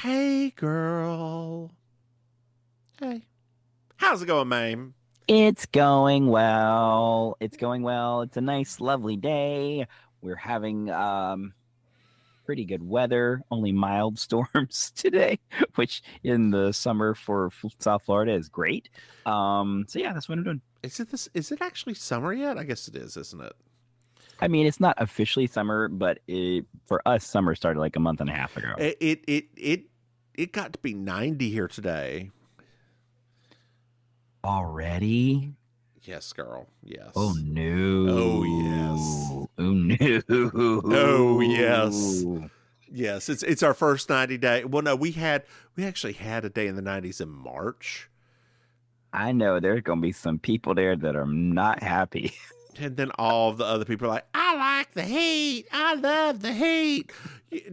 Hey, girl. Hey. How's it going, Maim? It's going well. It's going well. It's a nice, lovely day. We're having pretty good weather, only mild storms today, which in the summer for South Florida is great. So yeah, that's what I'm doing. Is it actually summer yet? I guess it is, isn't it? I mean, it's not officially summer, but for us, summer started like a month and a half ago. It got to be 90 here today. Already? Yes, girl. Yes. Oh no. Oh, yes. Oh no. Oh, yes. Yes, it's our first 90 day. Well, no, we actually had a day in the 90s in March. I know there's gonna be some people there that are not happy. And then all of the other people are like, I like the heat. I love the heat.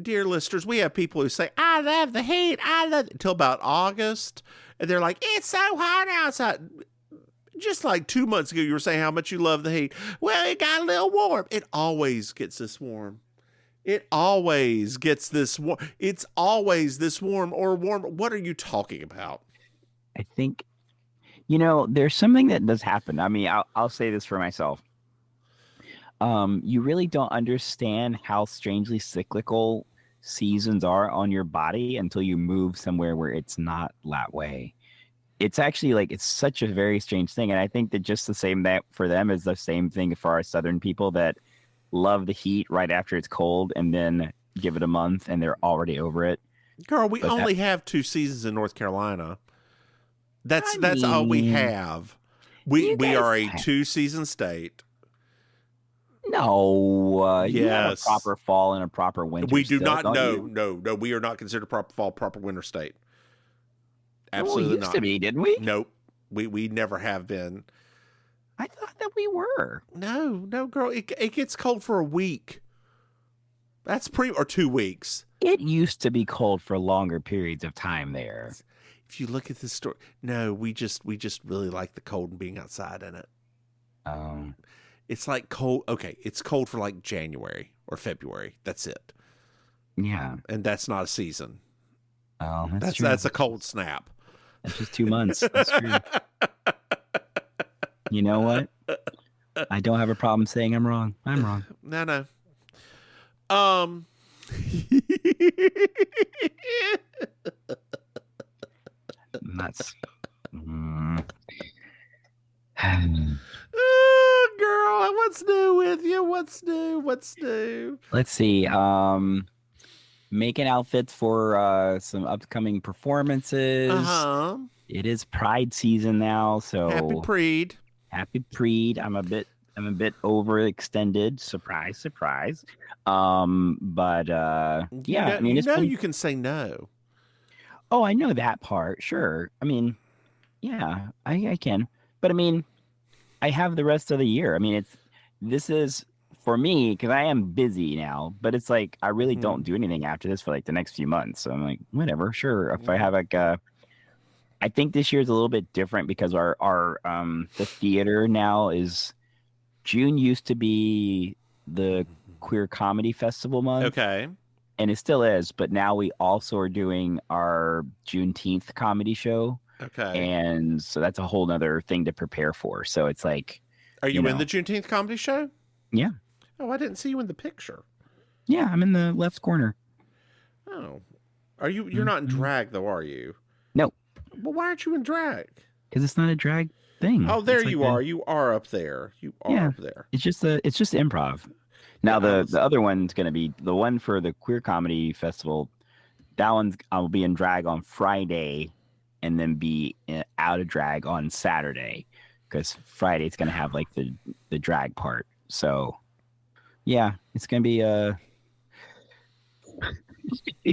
Dear listeners, we have people who say, I love the heat. I love it until about August. And they're like, it's so hot outside. Just like 2 months ago, you were saying how much you love the heat. Well, it got a little warm. It always gets this warm. It always gets this warm. It's always this warm or warm. What are you talking about? I think, there's something that does happen. I mean, I'll say this for myself. You really don't understand how strangely cyclical seasons are on your body until you move somewhere where it's not that way. It's actually it's such a very strange thing. And I think that just the same that for them is the same thing for our Southern people that love the heat right after it's cold and then give it a month and they're already over it. Girl, we only have 2 seasons in North Carolina. That's all we have. We are a 2-season state. No, yes. You have a proper fall and a proper winter. We do still, not. No. We are not considered a proper fall, proper winter state. Absolutely well, we used to be, didn't we? Nope. We never have been. I thought that we were. No, girl. It gets cold for a week. That's or 2 weeks. It used to be cold for longer periods of time there. If you look at this story, no, we just really like the cold and being outside in it. It's like cold. Okay, it's cold for like January or February. That's it. Yeah, and that's not a season. Oh, that's true. That's a cold snap. That's just 2 months. That's true. You know what? I don't have a problem saying I'm wrong. I'm wrong. No. That's. Oh, girl, what's new with you? What's new? Let's see. Making outfits for some upcoming performances. It is Pride season now, so happy Pride. Happy Pride. I'm a bit overextended. Surprise. But yeah, I mean, you can say no. Oh, I know that part. Sure. I mean, yeah, I can. But I mean, I have the rest of the year. I mean, this is for me because I am busy now. But it's like I really don't do anything after this for like the next few months. So I'm like, whatever, sure. If I have I think this year is a little bit different because our the theater now is June used to be the queer comedy festival month. Okay. And it still is, but now we also are doing our Juneteenth comedy show. Okay. And so that's a whole nother thing to prepare for. So it's like, are you in the Juneteenth comedy show? Yeah. Oh, I didn't see you in the picture. Yeah, I'm in the left corner. Oh, are you? You're not in drag though, are you? No. Well, why aren't you in drag? Because it's not a drag thing. Oh, there you are. You are up there. You are up there. It's just improv. Now the other one's going to be the one for the queer comedy festival. That one's I'll be in drag on Friday, and then be out of drag on Saturday, because Friday it's going to have like the drag part. So yeah, it's going to be a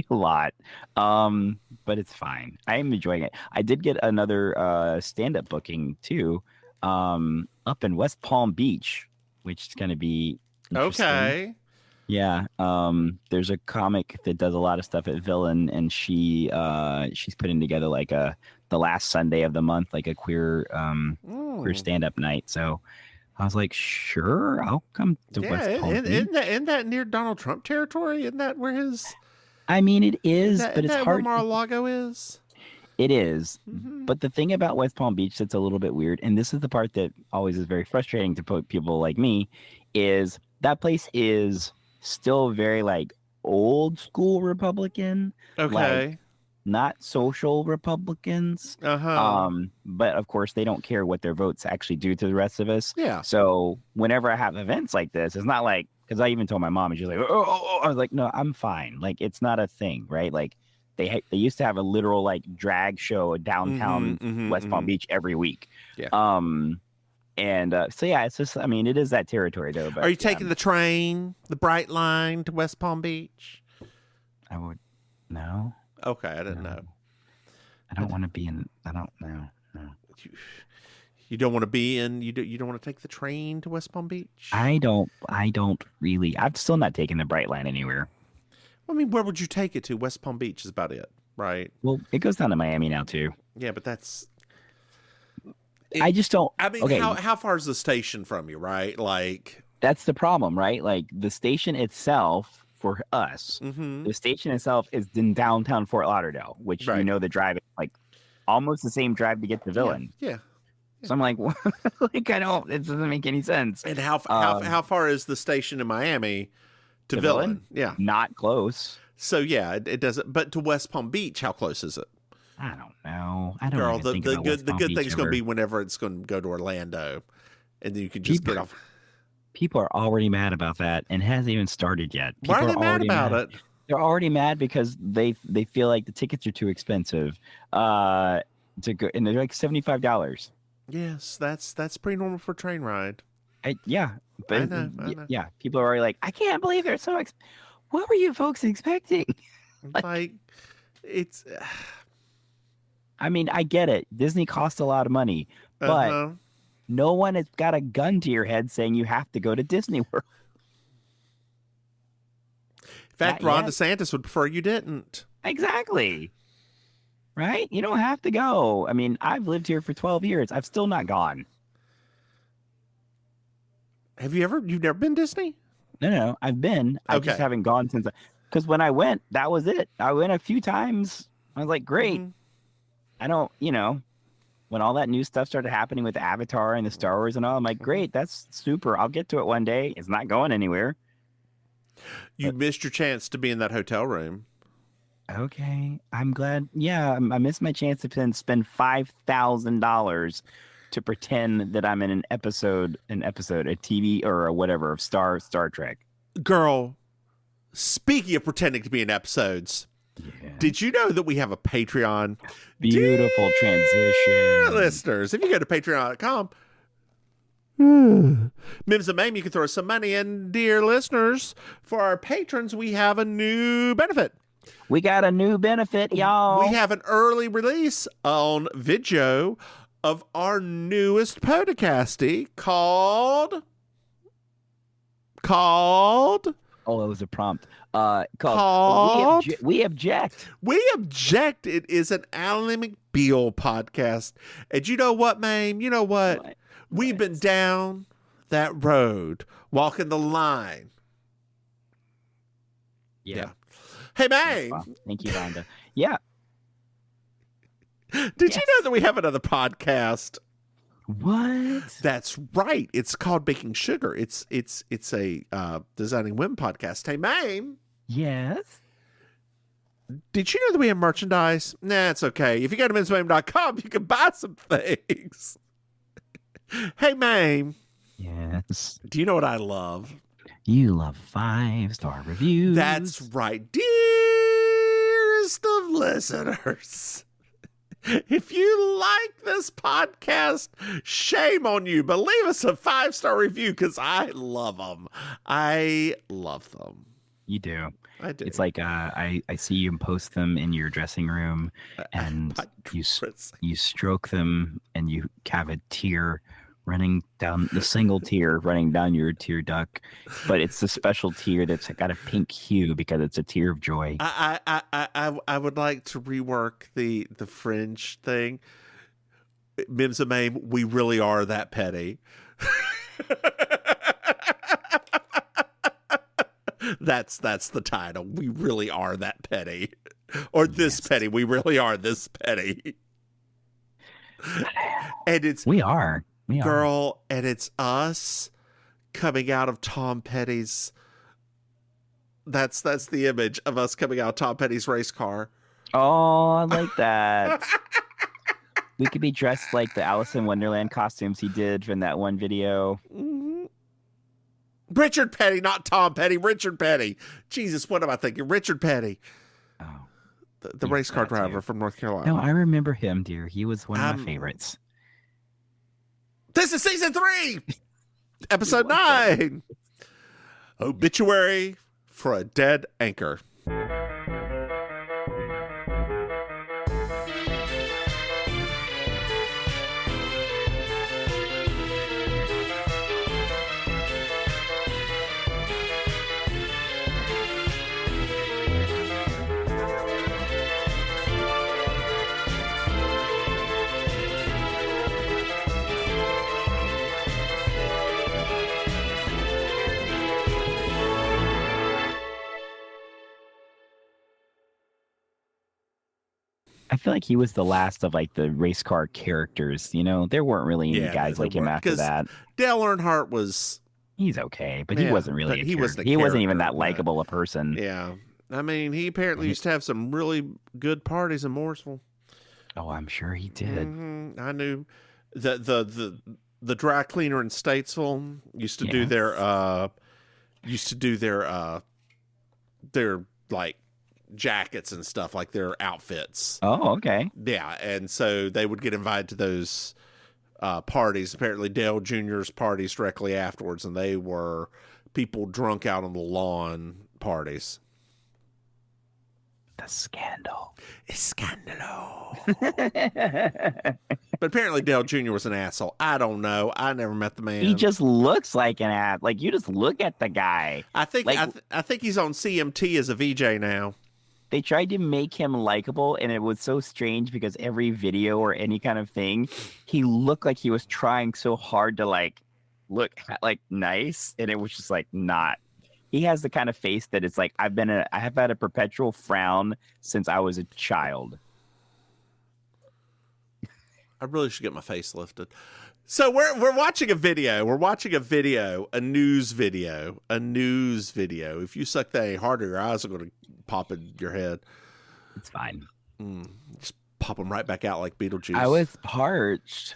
lot, but it's fine. I am enjoying it. I did get another stand-up booking too, up in West Palm Beach, which is going to be okay. Yeah. There's a comic that does a lot of stuff at Villain, and she's putting together like the last Sunday of the month, like a queer stand-up night. So I was like, sure, I'll come to West Palm Beach. Isn't that near Donald Trump territory? Isn't that where his I mean, it is, That, but it's that where hard. Mar-a-Lago is? It is. Mm-hmm. But the thing about West Palm Beach that's a little bit weird, and this is the part that always is very frustrating to people like me, is that place is still very like old school Republican, like Okay. not social Republicans. Uh-huh. But of course they don't care what their votes actually do to the rest of us. Yeah. So whenever I have events like this, it's not like, because I even told my mom and she's like, oh, I was like, no, I'm fine. Like it's not a thing, right? Like they used to have a literal like drag show downtown West Palm Beach every week. Yeah. And so yeah, it's just, I mean, it is that territory though. But are you taking the train, the Bright Line to West Palm Beach? I would no. Okay, I didn't know. I don't want to be in. I don't know. No. You don't want to be in. You don't want to take the train to West Palm Beach. I don't really. I'm still not taking the Bright Line anywhere. I mean, where would you take it to? West Palm Beach is about it, right? Well, it goes down to Miami now too. Yeah, but that's. I just don't. I mean, okay. how far is the station from you? Right, like that's the problem, right? Like the station itself for us, the station itself is in downtown Fort Lauderdale, which right. you know the drive is like almost the same drive to get to Villain. Yeah. So I'm like, like I don't. It doesn't make any sense. And how far is the station in Miami to Villain? Yeah, not close. So yeah, it doesn't. But to West Palm Beach, how close is it? I don't know. I don't. Girl, even think about the good thing's going to be be whenever it's going to go to Orlando, and then you can just get off. People are already mad about that, and it hasn't even started yet. People Why are they mad about it? They're already mad because they feel like the tickets are too expensive. To go, and they're like $75. Yes, that's pretty normal for a train ride. Yeah, but I know. Yeah, people are already like, I can't believe they're so. What were you folks expecting? like it's. I mean, I get it. Disney costs a lot of money, but no one has got a gun to your head saying you have to go to Disney World. In fact, Ron DeSantis would prefer you didn't. Exactly. Right? You don't have to go. I mean, I've lived here for 12 years. I've still not gone. Have you ever? You've never been Disney? No. I've been. I just haven't gone since. Because when I went, that was it. I went a few times. I was like, great. I don't, when all that new stuff started happening with Avatar and the Star Wars and all, I'm like, great, that's super. I'll get to it one day. It's not going anywhere. You missed your chance to be in that hotel room. Okay. I'm glad. Yeah, I missed my chance to spend $5,000 to pretend that I'm in an episode, a TV or whatever of Star Trek. Girl, speaking of pretending to be in episodes, did you know that we have a Patreon? Beautiful transition. Listeners, if you go to patreon.com, Mims and Maim, you can throw us some money. And dear listeners, for our patrons, we have a new benefit. We got a new benefit, y'all. We have an early release on video of our newest podcasty called... Oh, it was a prompt. Called We Object. We Object. It is an Alan McBeal podcast. And you know what, Maim? You know what? We've been down that road, walking the line. Yeah. Hey, Maim. Thank you, Rhonda. Yeah. Did you know that we have another podcast? What? That's right. It's called Baking Sugar. It's a Designing Women podcast. Hey, Maim. Yes. Did you know that we have merchandise? Nah, it's okay. If you go to mimsmaim.com, you can buy some things. Hey, Maim. Yes. Do you know what I love? You love 5-star reviews. That's right. Dearest of listeners. If you like this podcast, shame on you, but leave us a 5-star review because I love them. I love them. You do. I do. It's like I see you post them in your dressing room, and you stroke them, and you have a tear running down, the single tear running down your tear duct, but it's the special tear that's got a pink hue because it's a tear of joy. I would like to rework the fringe thing. Mims and Maim, we really are that petty. That's the title. We really are that petty. Or this petty. We really are this petty. And it's we are. Girl, and it's us coming out of Tom Petty's. That's the image of us coming out of Tom Petty's race car. Oh, I like that. We could be dressed like the Alice in Wonderland costumes he did from that one video. Mm-hmm. Richard Petty, not Tom Petty. Richard Petty. Jesus, what am I thinking? Richard Petty. Oh, the race car driver from North Carolina. No, I remember him, dear. He was one of my favorites. This is season 3, episode 9. Obituary for a Dead Anchor. I feel like he was the last of like the race car characters. You know, there weren't really any guys like him after that. Dale Earnhardt was. He's okay, but he wasn't really. He wasn't even that likable a person. Yeah, I mean, he apparently used to have some really good parties in Mooresville. Oh, I'm sure he did. Mm-hmm. I knew the dry cleaner in Statesville used to do their like jackets and stuff, like their outfits. Oh, okay. Yeah, and so they would get invited to those parties. Apparently Dale Jr.'s parties directly afterwards, and they were people drunk out on the lawn parties. The scandal. Scandalo. But apparently Dale Jr. was an asshole. I don't know. I never met the man. He just looks like an ass. Like, you just look at the guy. I think I think he's on CMT as a VJ now. They tried to make him likable, and it was so strange because every video or any kind of thing, he looked like he was trying so hard to like look like nice, and it was just like not. He has the kind of face that it's like I have had a perpetual frown since I was a child. I really should get my face lifted. So we're watching a video. We're watching a video, a news video. If you suck that any harder, your eyes are going to pop in your head. It's fine. Just pop them right back out like Beetlejuice. I was parched.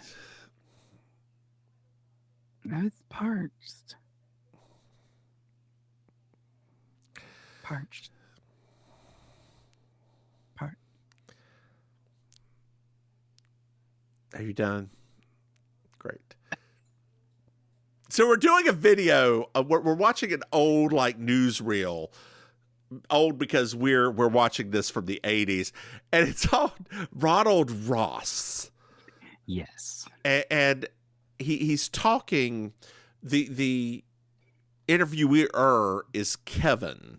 Are you done? Great. So we're doing a video. We're watching an old like newsreel. Old because we're watching this from the 80s, and it's on Ronald Ross. Yes, and he's talking. The interviewer is Kevin,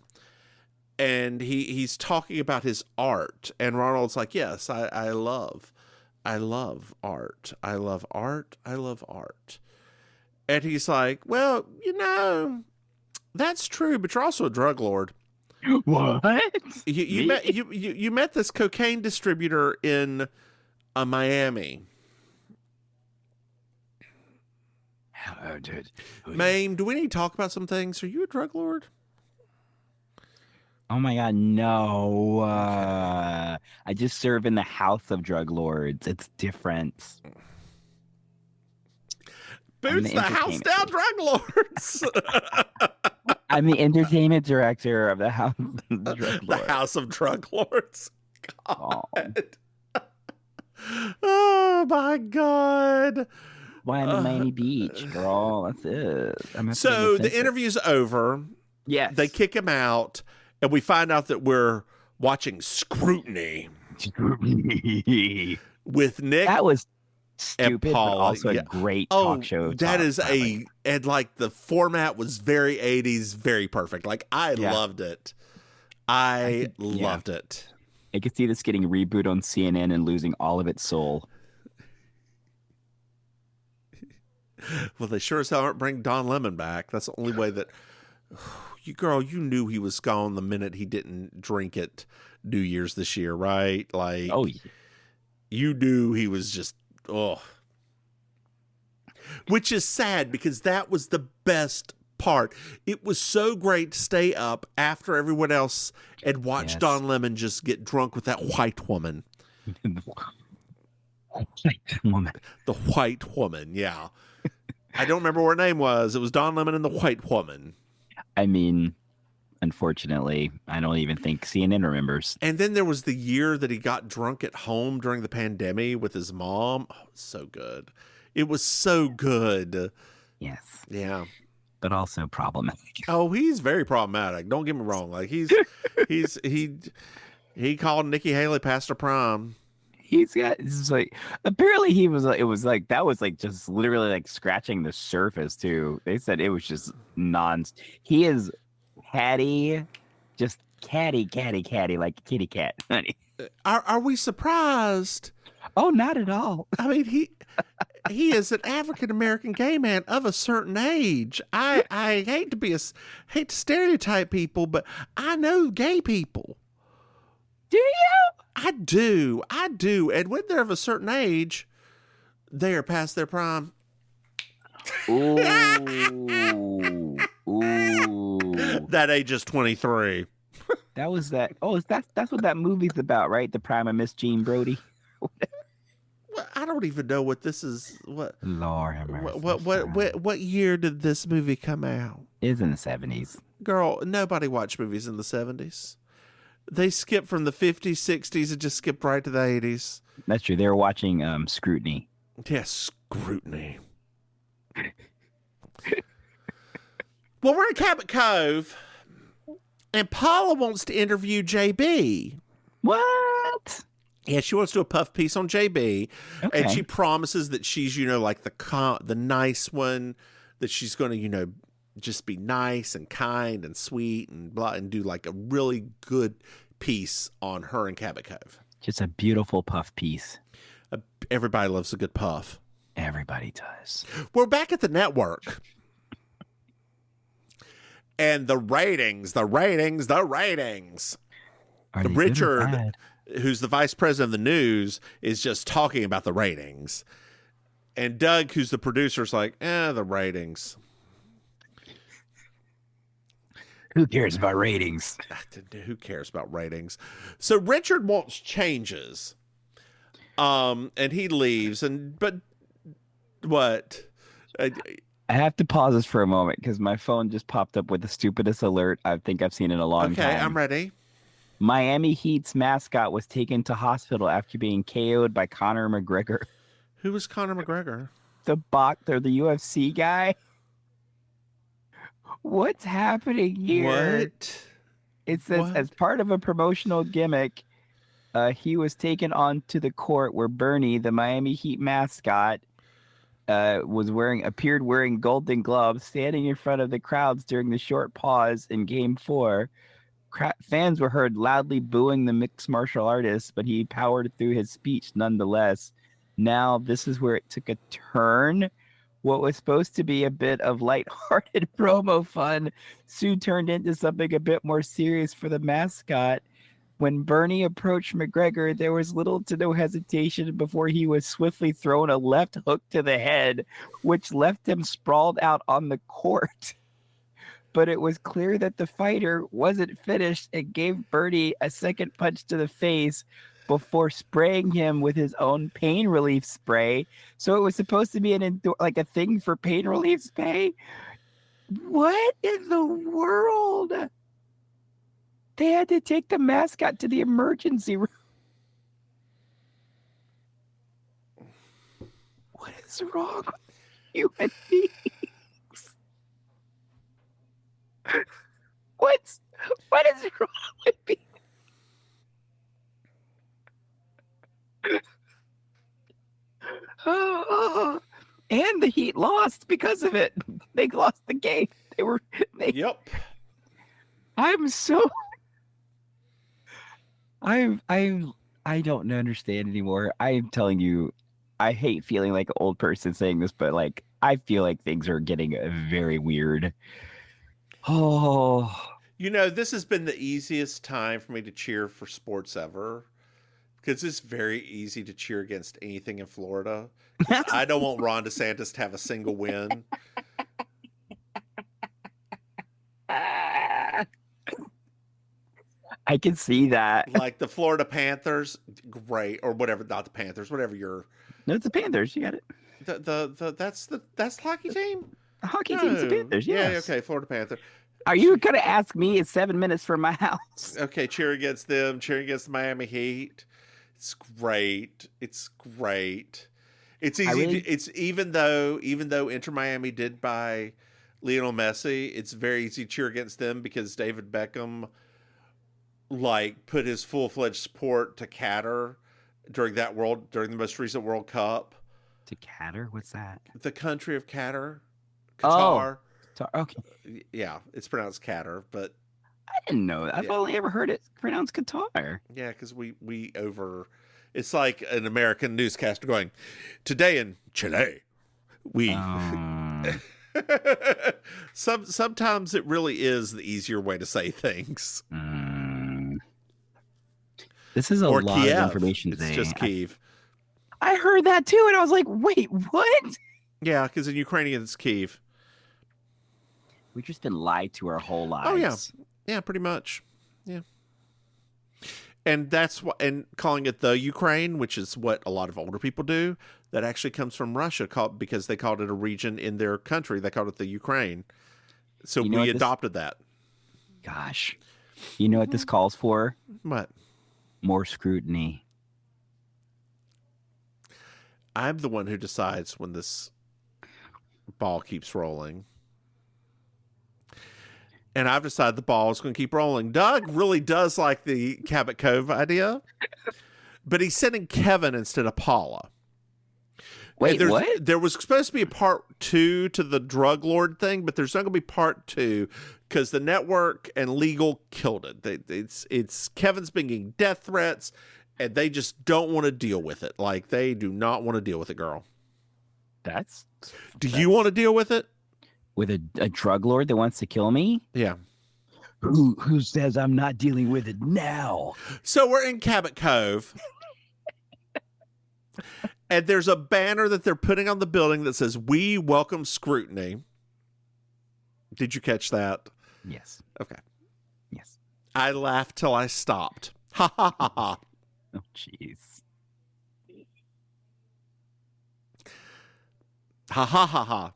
and he's talking about his art, and Ronald's like, "Yes, I love art. I love art. I love art." And he's like, "Well, you know, that's true, but you're also a drug lord." What? You met this cocaine distributor in Miami. Hello, dude. Maim, do we need to talk about some things? Are you a drug lord? Oh my God, no. I just serve in the house of drug lords. It's different. Boots the house down drug lords. I'm the entertainment director of the house of drug lords. The house of drug lords. God. Oh my God. Why I'm in Miami Beach, girl. That's it. So the interview's over. Yes. They kick him out, and we find out that we're watching Scrutiny. With Nick. That was stupid, but also a great talk show. That is and like the format was very 80s, very perfect. Like I loved it. I loved it. I could see this getting rebooted on CNN and losing all of its soul. Well, they sure as hell aren't bringing Don Lemon back. That's the only way that you knew he was gone the minute he didn't drink at New Year's this year, right? Like, Oh, yeah. you knew he was just, oh. Which is sad because that was the best part. It was so great to stay up after everyone else and watch Yes. Don Lemon just get drunk with that white woman. The white woman, yeah. I don't remember what her name was. It was Don Lemon and the white woman. I mean, unfortunately, I don't even think CNN remembers. And then there was the year that he got drunk at home during the pandemic with his mom. Oh, it was so good. It was so good. Yes. Yeah. But also problematic. Oh, he's very problematic. Don't get me wrong. Like he called Nikki Haley past her prime. He's got, it's like, apparently he was, it was like, that was like just literally like scratching the surface too. They said it was just he is catty, just catty, like a kitty cat, honey. Are we surprised? Oh, not at all. I mean, he is an African American gay man of a certain age. I hate to stereotype people, but I know gay people. Do you? I do. And when they're of a certain age, they are past their prime. Ooh. That age is 23. That was that. Oh, that's what that movie's about, right? The Prime of Miss Jean Brody. Well, I don't even know what this is. What? Lord have mercy. What year did this movie come out? It's in the 70s. Girl, nobody watched movies in the 70s. They skipped from the 50s, 60s, and just skipped right to the 80s. That's true. They were watching Scrutiny. Yes, Scrutiny. Well, we're in Cabot Cove, and Paula wants to interview JB. What? Yeah, she wants to do a puff piece on JB, Okay. and she promises that she's, like the nice one, that she's going to, just be nice and kind and sweet and blah, and do like a really good piece on her in Cabot Cove. Just a beautiful puff piece. Everybody loves a good puff. Everybody does. We're back at the network. And the ratings. Are they Richard, good or bad? who's the vice president of the news, is just talking about the ratings. And Doug, who's the producer, is like, the ratings. Who cares about ratings? Who cares about ratings? So Richard wants changes. And he leaves. But what? I have to pause this for a moment because my phone just popped up with the stupidest alert I think I've seen in a long time. Okay, I'm ready. Miami Heat's mascot was taken to hospital after being KO'd by Conor McGregor. Who was Conor McGregor? The UFC guy. What's happening here? What? It says, as part of a promotional gimmick, he was taken onto the court where Bernie, the Miami Heat mascot, appeared wearing golden gloves, standing in front of the crowds during the short pause in Game 4. Fans were heard loudly booing the mixed martial artist, but he powered through his speech nonetheless. Now, this is where it took a turn. What was supposed to be a bit of lighthearted promo fun soon turned into something a bit more serious for the mascot. When Bernie approached McGregor, there was little to no hesitation before he was swiftly thrown a left hook to the head, which left him sprawled out on the court. But it was clear that the fighter wasn't finished and gave Bernie a second punch to the face before spraying him with his own pain relief spray. So it was supposed to be a thing for pain relief spray. What in the world? They had to take the mascot to the emergency room. What is wrong with human beings? What is wrong with me? And the Heat lost because of it. They lost the game. Yep. I don't understand anymore. I am telling you, I hate feeling like an old person saying this, but I feel like things are getting very weird. Oh, You know, this has been the easiest time for me to cheer for sports ever because it's very easy to cheer against anything in Florida because I don't want Ron DeSantis to have a single win. I can see that. Like the Florida Panthers, great, or whatever, not the Panthers, whatever your No, it's the Panthers. You got it. that's the hockey team. The hockey team's the Panthers. Yeah, Yes. okay, Florida Panther. Are you gonna ask me? It's 7 minutes from my house. Okay, cheer against them, cheer against the Miami Heat. It's great. It's great. It's easy. It's even though Inter Miami did buy Lionel Messi, it's very easy to cheer against them because David Beckham like put his full-fledged support to Qatar during the most recent World Cup. To Qatar? What's that? The country of Qatar. Qatar. Oh, okay. Yeah, it's pronounced Qatar, but I didn't know that. I've only ever heard it pronounced Qatar. yeah, because it's like an American newscaster going, today in Chile, we. Sometimes it really is the easier way to say things. This is a lot of information today. It's just Kyiv. I heard that too, and I was like, wait, what? Yeah, because in Ukrainian it's Kyiv. We've just been lied to our whole lives. Oh, yeah. Yeah, pretty much. Yeah. And and calling it the Ukraine, which is what a lot of older people do, that actually comes from Russia because they called it a region in their country. They called it the Ukraine. So we adopted that. Gosh. You know what this calls for? What? More scrutiny. I'm the one who decides when this ball keeps rolling. And I've decided the ball is going to keep rolling. Doug really does like the Cabot Cove idea, but he's sending Kevin instead of Paula. Wait, what? There was supposed to be a part 2 to the drug lord thing, but there's not going to be part 2 because the network and legal killed it. It's Kevin's been getting death threats, and they just don't want to deal with it. Like, they do not want to deal with it, girl. Do you want to deal with it? With a drug lord that wants to kill me? Yeah. Who says I'm not dealing with it now? So we're in Cabot Cove. And there's a banner that they're putting on the building that says, "We welcome scrutiny." Did you catch that? Yes. Okay. Yes. I laughed till I stopped. Ha ha ha ha. Oh, jeez. Ha ha ha ha.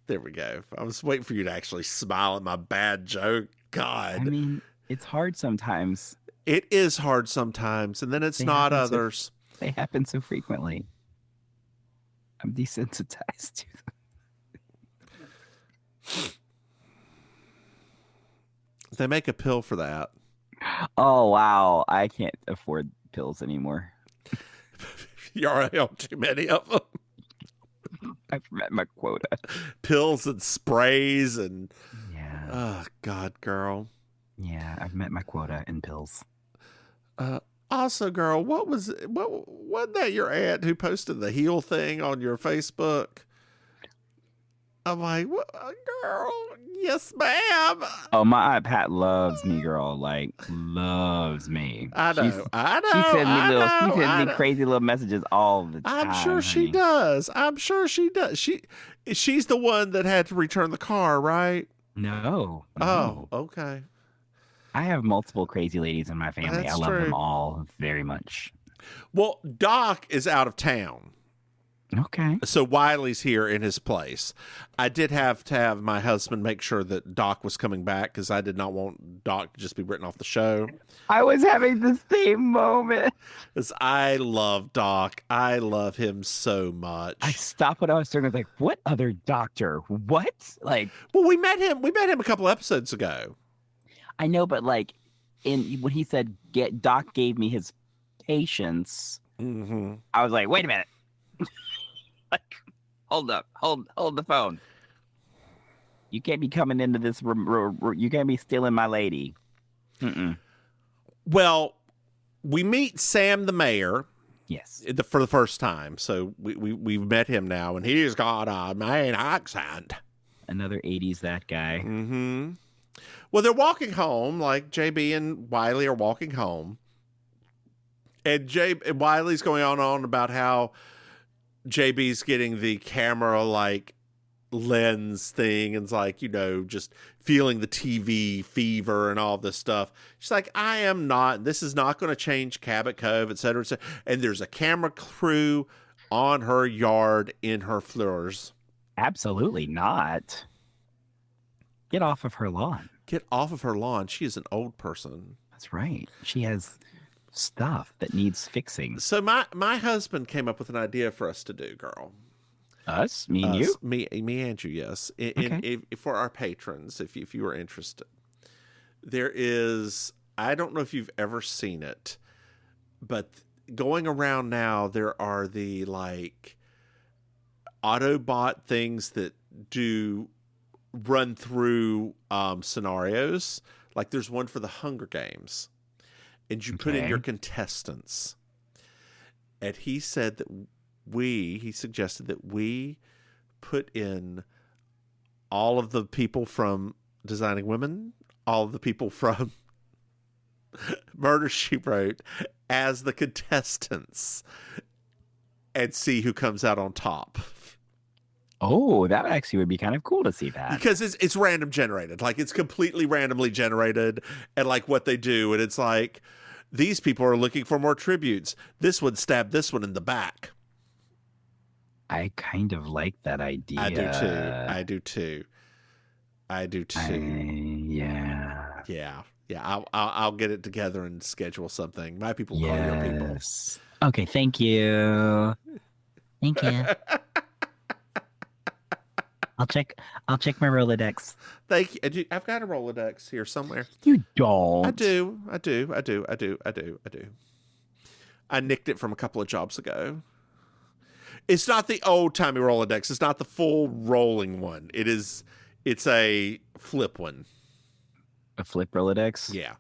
There we go. I was waiting for you to actually smile at my bad joke. God. I mean, it's hard sometimes. It is hard sometimes, and then it's not others. They happen so frequently. I'm desensitized to them. They make a pill for that. Oh, wow. I can't afford pills anymore. You already own too many of them. I've met my quota. Pills and sprays and... Yeah. Oh, God, girl. Yeah, I've met my quota in pills. Also, girl, wasn't that your aunt who posted the heel thing on your Facebook? I'm like, what, girl? Yes, ma'am. Oh, my Aunt Pat loves me, girl. Like, loves me. I know. She sends me crazy little messages all the time. I'm sure she does. She's the one that had to return the car, right? No. Oh, okay. I have multiple crazy ladies in my family. That's I love true. them all very much. Well, Doc is out of town. Okay. So Wiley's here in his place. I did have to have my husband make sure that Doc was coming back because I did not want Doc to just be written off the show. I was having the same moment. Because I love Doc. I love him so much. I stopped what I was doing. I was like, what other doctor? What? Like, well, we met him a couple episodes ago. I know, but like, when he said Doc gave me his patience, I was like, wait a minute. Like, hold up, hold the phone. You can't be coming into this room. You can't be stealing my lady. Well, we meet Sam the mayor. Yes. For the first time. So we've met him now, and he's got a Maine accent. Another 80s that guy. Mm-hmm. Well, they're walking home, like JB and Wiley are walking home. And Wiley's going on about how JB's getting the camera like lens thing and it's like, just feeling the TV fever and all this stuff. She's like, I am not, this is not going to change Cabot Cove, et cetera, et cetera. And there's a camera crew on her yard in her floors. Absolutely not. Get off of her lawn. Get off of her lawn. She is an old person. That's right. She has stuff that needs fixing. So my husband came up with an idea for us to do, girl. Us? Me and you? Me and you, yes. For our patrons, if you are interested. There is, I don't know if you've ever seen it, but going around now, there are the like Autobot things that do run through scenarios. Like there's one for the Hunger Games. And you put in your contestants. And he said that he suggested that we put in all of the people from Designing Women, all of the people from Murder, She Wrote as the contestants and see who comes out on top. Oh, that actually would be kind of cool to see that. Because it's random generated. Like it's completely randomly generated and like what they do. And it's like, these people are looking for more tributes. This one stabbed this one in the back. I kind of like that idea. I do too. Yeah. Yeah. I'll get it together and schedule something. My people call your people. Okay. Thank you. Thank you. I'll check my Rolodex. Thank you. I've got a Rolodex here somewhere. You don't. I do. I nicked it from a couple of jobs ago. It's not the old-timey Rolodex. It's not the full rolling one. It's a flip one. A flip Rolodex? Yeah.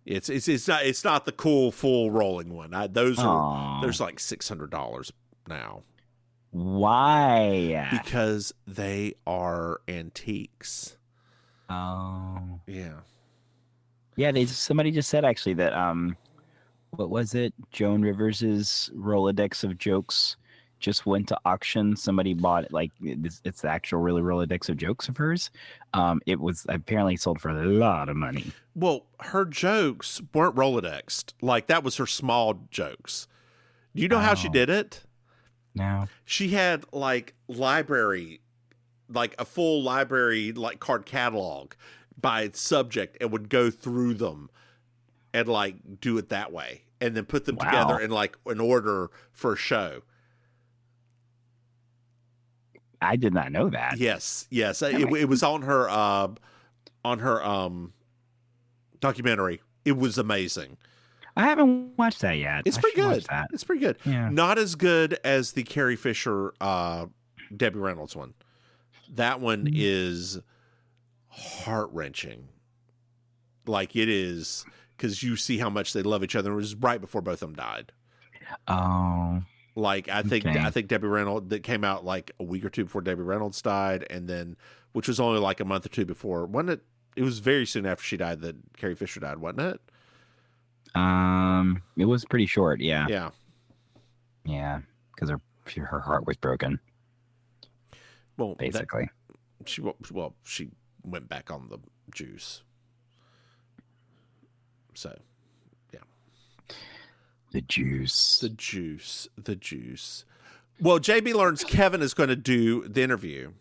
It's not the cool full rolling one. There's like $600 now. Why? Because they are antiques. Oh. Yeah. Yeah, somebody just said actually that what was it? Joan Rivers's Rolodex of jokes just went to auction. Somebody bought it, like it's the actual really Rolodex of jokes of hers. It was apparently sold for a lot of money. Well, her jokes weren't Rolodexed. Like that was her small jokes. Do you know how she did it? No. She had like a full library, like card catalog by subject and would go through them and like do it that way and then put them together in like an order for a show. I did not know that. Yes. It was on her documentary. It was amazing. I haven't watched that yet. It's pretty good. It's pretty good. Yeah. Not as good as the Carrie Fisher, Debbie Reynolds one. That one is heart-wrenching. Like it is, because you see how much they love each other. It was right before both of them died. Oh. Like I think Debbie Reynolds, that came out like a week or two before Debbie Reynolds died, and then which was only like a month or two before. Wasn't it? It was very soon after she died that Carrie Fisher died, wasn't it? It was pretty short. Yeah. Yeah. Yeah, because her heart was broken. Well, basically, she went back on the juice. So, yeah. The juice. Well, JB learns Kevin is going to do the interview.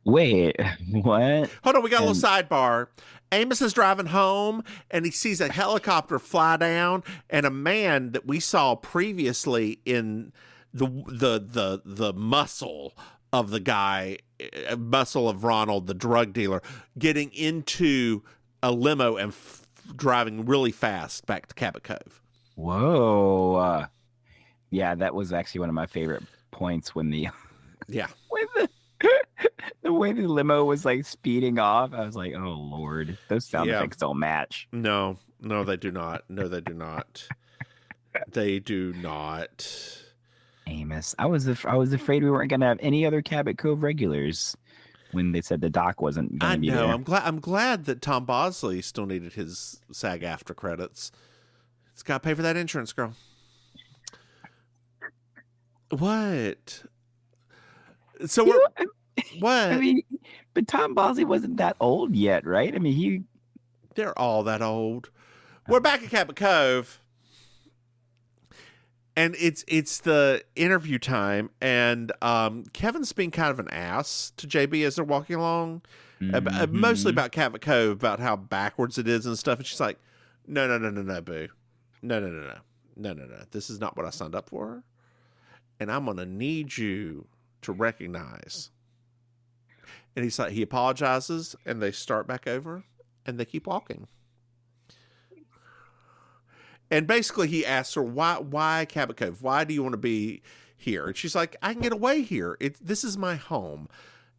Wait, what? Hold on, we got a little sidebar. Amos is driving home, and he sees a helicopter fly down, and a man that we saw previously in the muscle of the guy, muscle of Ronald, the drug dealer, getting into a limo and driving really fast back to Cabot Cove. Whoa. Yeah, that was actually one of my favorite points when the the way the limo was like speeding off. I was like, oh Lord, those sound effects don't match. No, they do not. They do not. Amos, I was afraid we weren't gonna have any other Cabot Cove regulars. when they said the doc wasn't I going to be know. there. I'm glad that Tom Bosley still needed his SAG-AFTRA credits. It's got to pay for that insurance, girl. What? So what? I mean, but Tom Bosley wasn't that old yet, right? I mean, they're all that old. We're back at Cabot Cove. And it's the interview time, and Kevin's being kind of an ass to JB as they're walking along, mostly about Cabot Cove, about how backwards it is and stuff. And she's like, "No, boo, no. This is not what I signed up for, and I'm gonna need you to recognize." And he's like, he apologizes, and they start back over, and they keep walking. And basically, he asks her, why Cabot Cove? Why do you want to be here? And she's like, I can get away here. This is my home.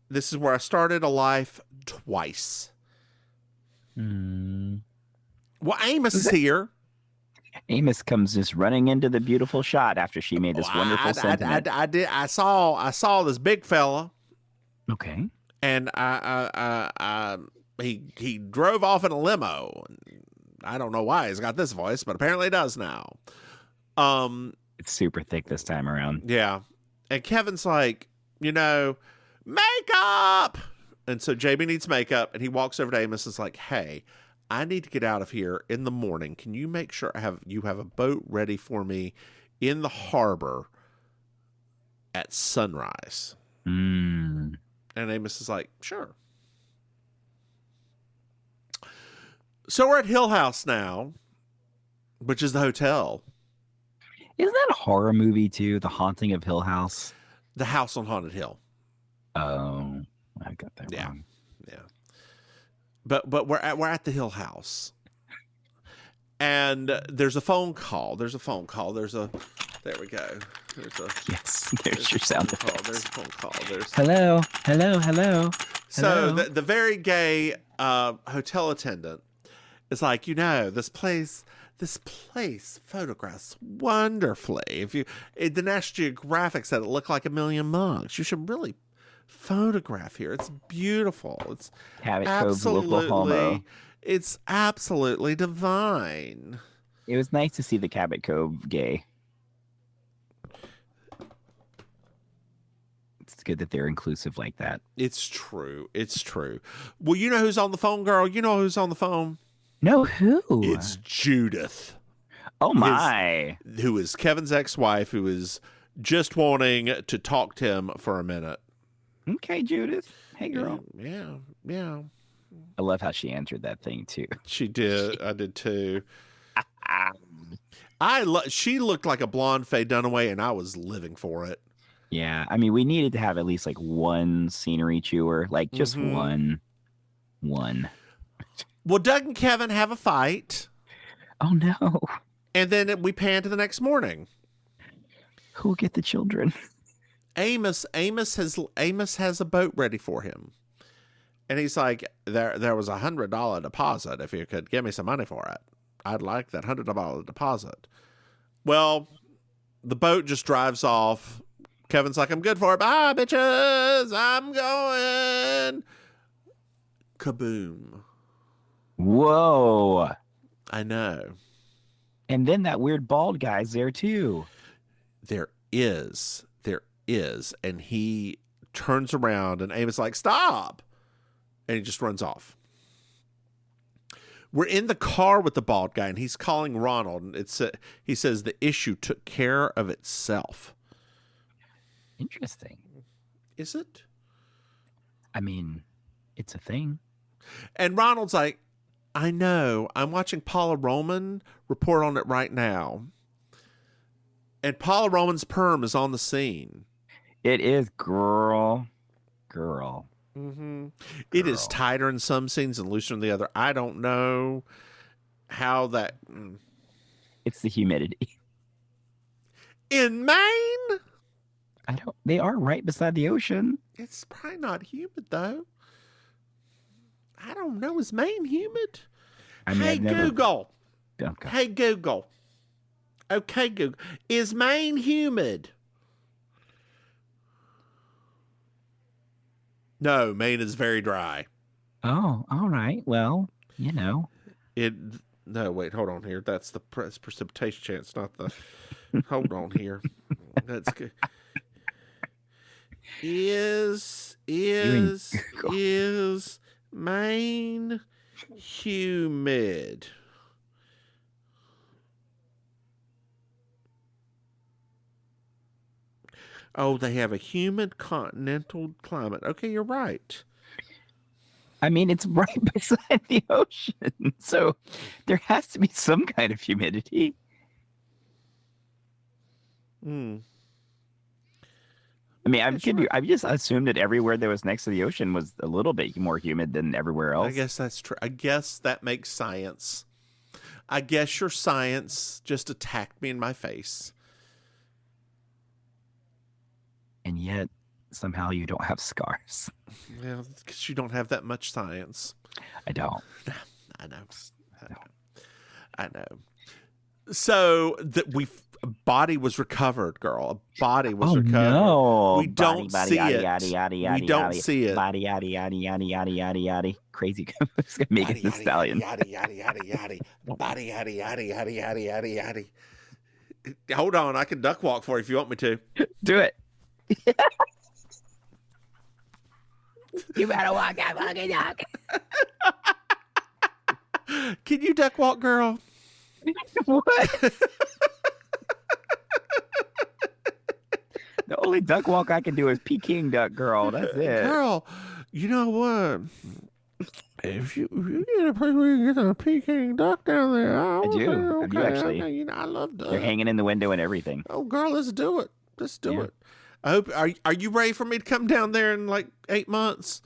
This is where I started a life twice. Well, Amos is here. Amos comes just running into the beautiful shot after she made this wonderful sentiment. I saw this big fella. Okay. And he drove off in a limo. I don't know why he's got this voice, but apparently he does now. It's super thick this time around. Yeah. And Kevin's like, makeup. And so JB needs makeup, and he walks over to Amos and is like, hey, I need to get out of here in the morning. Can you make sure you have a boat ready for me in the harbor at sunrise? And Amos is like, sure. So we're at Hill House now, which is the hotel. Isn't that a horror movie too? The Haunting of Hill House? The House on Haunted Hill. Oh, I got that wrong. Yeah. But we're at the Hill House. And there's a phone call. There we go. There's your sound effects. There's a phone call. Hello. So the very gay hotel attendant is like, this place photographs wonderfully. The National Geographic said it looked like a million monks. You should really photograph here. It's beautiful. It's Cabot Cove, local homo. It's absolutely divine. It was nice to see the Cabot Cove gay. It's good that they're inclusive like that. It's true. Well, you know who's on the phone, girl? You know who's on the phone? No, who? It's Judith. Oh, my. Who is Kevin's ex-wife, who is just wanting to talk to him for a minute. Okay, Judith. Hey, girl. Yeah. I love how she answered that thing, too. She did. I did, too. She looked like a blonde Faye Dunaway, and I was living for it. Yeah, I mean, we needed to have at least like one scenery chewer, like just one. Well, Doug and Kevin have a fight. Oh no! And then we pan to the next morning. Who will get the children? Amos has a boat ready for him, and he's like, there was $100 deposit. If you could give me some money for it, I'd like that $100 deposit. Well, the boat just drives off. Kevin's like, I'm good for it. Bye, bitches. I'm going. Kaboom. Whoa. I know. And then that weird bald guy's there, too. There is. And he turns around, and Amos like, stop. And he just runs off. We're in the car with the bald guy, and he's calling Ronald. And he says the issue took care of itself. Interesting. Is it? I mean, it's a thing. And Ronald's like, I know. I'm watching Paula Roman report on it right now. And Paula Roman's Perm is on the scene. It is girl. Mm-hmm. It is tighter in some scenes and looser in the other. I don't know how that... It's the humidity. In Maine? They are right beside the ocean. It's probably not humid, though. I don't know. Is Maine humid? Google. Okay. Hey, Google. Okay, Google. Is Maine humid? No, Maine is very dry. Oh, all right. Well, you know. No, wait, hold on here. That's the precipitation chance, not the. Hold on here. That's good. Is Maine humid? Oh, they have a humid continental climate. Okay, you're right. I mean, it's right beside the ocean, so there has to be some kind of humidity. Hmm. I mean, I just assumed that everywhere that was next to the ocean was a little bit more humid than everywhere else. I guess that's true. I guess that makes science. I guess your science just attacked me in my face. And yet, somehow you don't have scars. Well, because you don't have that much science. I don't. I know. So a body was recovered, girl. A body was recovered. No. We don't see it. We don't see it. Body, yaddy, yaddy, yaddy, yaddy, yaddy, yaddy. Crazy. It's gonna make it the stallion. Yaddy, yaddy, yaddy, yaddy. Body, yaddy, yaddy, yaddy, yaddy, yaddy, yaddy. Hold on, I can duck walk for you if you want me to. Do it. You better walk that fucking duck. Can you duck walk, girl? What? The only duck walk I can do is Peking duck, girl. That's it. Girl, you know what? If you get a place where you get a Peking duck down there, I do. Okay, I do actually. Okay, I love ducks. They're hanging in the window and everything. Oh, girl, let's do it. Let's do it. I hope. Are you ready for me to come down there in like 8 months?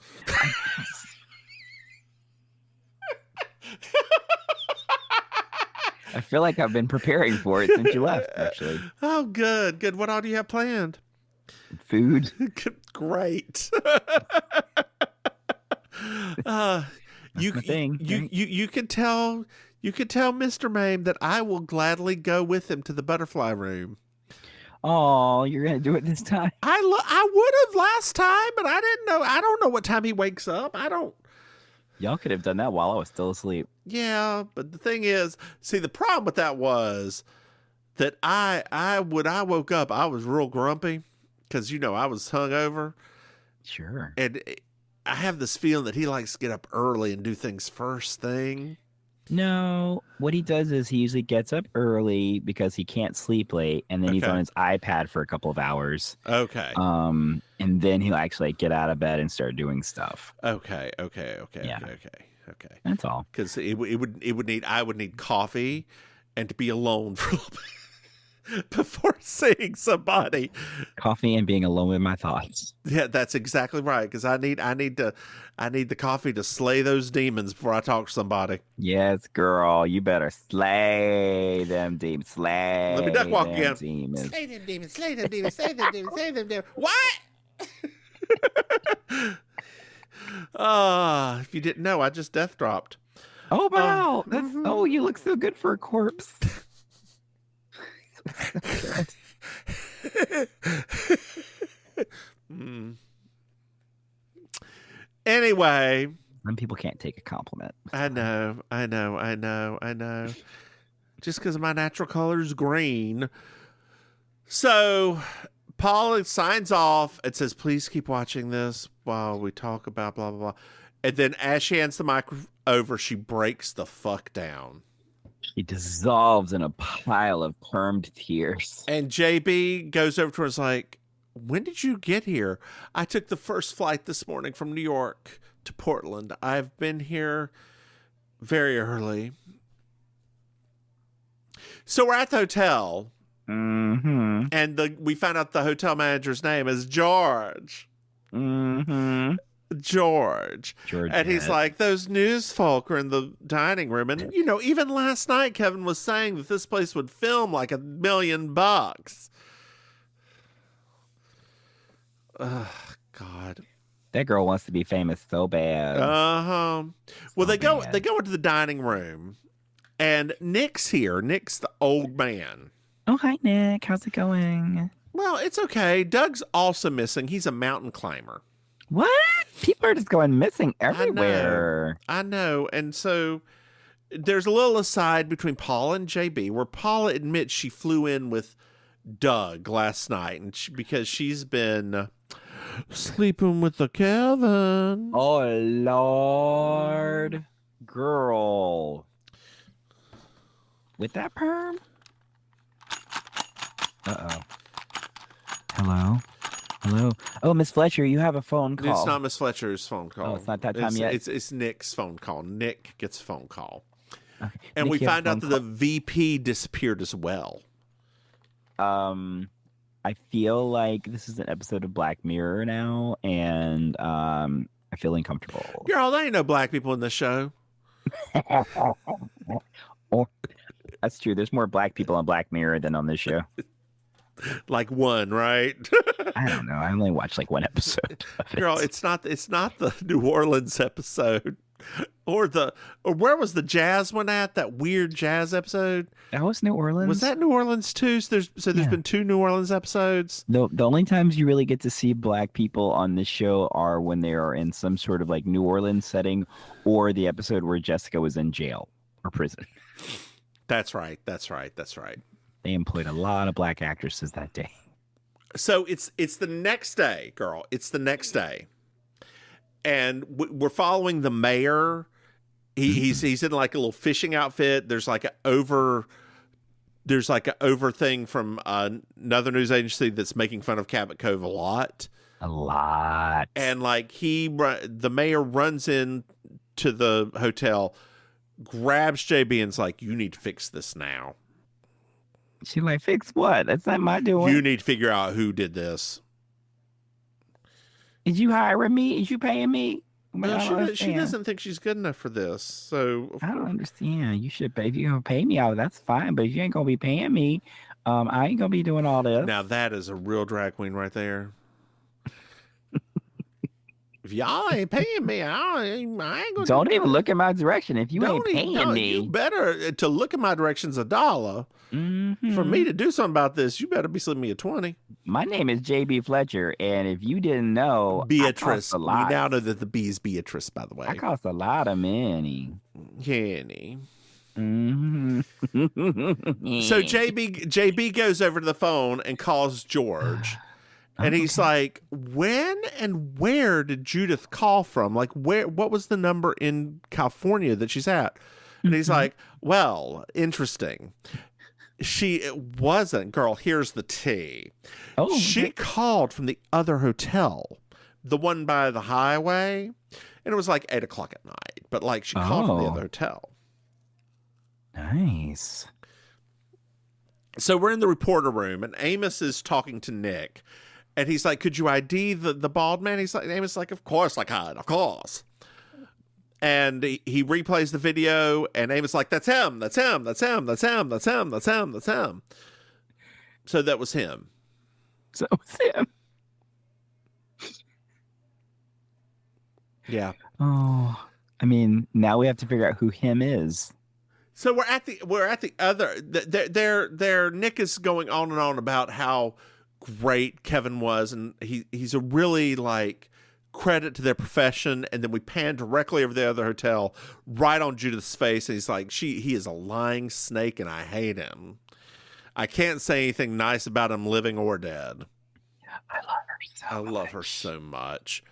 I feel like I've been preparing for it since you left, actually. Oh, good. What all do you have planned? Food. Great. You could tell Mr. Maim that I will gladly go with him to the butterfly room. Oh, you're gonna do it this time? I would have last time, but I didn't know. I don't know what time he wakes up. I don't. Y'all could have done that while I was still asleep. Yeah, but the thing is, see, the problem with that was that when I woke up, I was real grumpy because I was hungover. Sure. And I have this feeling that he likes to get up early and do things first thing. No, what he does is he usually gets up early because he can't sleep late, and then he's on his iPad for a couple of hours. Okay. And then he'll actually get out of bed and start doing stuff. Okay. That's all. Because I would need coffee and to be alone for a little bit before seeing somebody. Coffee and being alone with my thoughts. Yeah, that's exactly right. Because I need the coffee to slay those demons before I talk to somebody. Yes, girl, you better slay them demons. Slay. Let me duck walk again. Demons. Slay them demons. Slay them demons. Slay them demons. Slay them demons. What? If you didn't know, I just death dropped. Oh wow! Oh, you look so good for a corpse. Anyway, some people can't take a compliment. I know. Just because my natural color is green. So Paul signs off and says, "Please keep watching this while we talk about blah blah blah." And then as she hands the mic over, she breaks the fuck down. He dissolves in a pile of permed tears. And JB goes over to her and is like, "When did you get here?" "I took the first flight this morning from New York to Portland. I've been here very early." So we're at the hotel. Mm-hmm. And we found out the hotel manager's name is George. Mm-hmm. George. And he's like, "Those news folk are in the dining room." And, even last night, Kevin was saying that this place would film like $1 million. Ugh, God. That girl wants to be famous so bad. Uh-huh. Well, they go into the dining room, and Nick's here. Nick's the old man. Oh, hi, Nick. How's it going? Well, it's okay. Doug's also missing. He's a mountain climber. What? People are just going missing everywhere. I know. And so there's a little aside between Paula and JB where Paula admits she flew in with Doug last night and because she's been sleeping with the Kevin. Oh, Lord. Girl. With that perm? Uh-oh. Hello? Hello? Oh, Miss Fletcher, you have a phone call. It's not Miss Fletcher's phone call. Oh, it's not that time yet? It's Nick's phone call. Nick gets a phone call. Okay. And Nick, we find out that the VP disappeared as well. I feel like this is an episode of Black Mirror now, and I feel uncomfortable. Girl, there ain't no black people in this show. Oh, that's true. There's more black people on Black Mirror than on this show. Like one, right? I don't know. I only watched like one episode of it. Girl, it's not the New Orleans episode. Or where was the jazz one at? That weird jazz episode? That was New Orleans. Was that New Orleans too? So there's been 2 New Orleans episodes. The only times you really get to see black people on this show are when they are in some sort of like New Orleans setting, or the episode where Jessica was in jail or prison. That's right. They employed a lot of black actresses that day. So it's the next day, girl. It's the next day. And we're following the mayor. He's in like a little fishing outfit. There's like an over thing from another news agency that's making fun of Cabot Cove a lot. And like the mayor runs in to the hotel, grabs JB and's like, "You need to fix this now." She's like, "Fix what? That's not my doing. You need to figure out who did this." Is you hiring me? Is you paying me? No, she doesn't think she's good enough for this. So I don't understand. You should pay. If you're gonna pay me out, that's fine. But if you ain't gonna be paying me, I ain't gonna be doing all this. Now that is a real drag queen right there. If y'all ain't paying me, I ain't gonna. Don't even look in my direction. If you ain't paying me, you better to look in my direction's $1. Mm-hmm. For me to do something about this, you better be slipping me a 20. My name is JB Fletcher, and if you didn't know, Beatrice. I We now know that the B is Beatrice, by the way. I cost a lot of money. Henny. Mm-hmm. So JB goes over to the phone and calls George. And he's like, when and where did Judith call from? Like, what was the number in California that she's at? And he's like, well, interesting. It wasn't. Girl, here's the tea. Oh, she called from the other hotel, the one by the highway. And it was like 8 o'clock at night. But like, she called from the other hotel. Nice. So we're in the reporter room, and Amos is talking to Nick. And he's like, could you ID the bald man? Amos is like, of course I can, of course. And he replays the video, and Amos is like, that's him, that's him, that's him, that's him, that's him, that's him, that's him. So that was him. So it was him. Yeah. Oh, I mean, now we have to figure out who him is. So we're at the other. Their Nick is going on and on about how great Kevin was, and he's a really like credit to their profession. And then we pan directly over the other hotel, right on Judith's face, and he's like, he is a lying snake, and I hate him. I can't say anything nice about him, living or dead. I love her so much.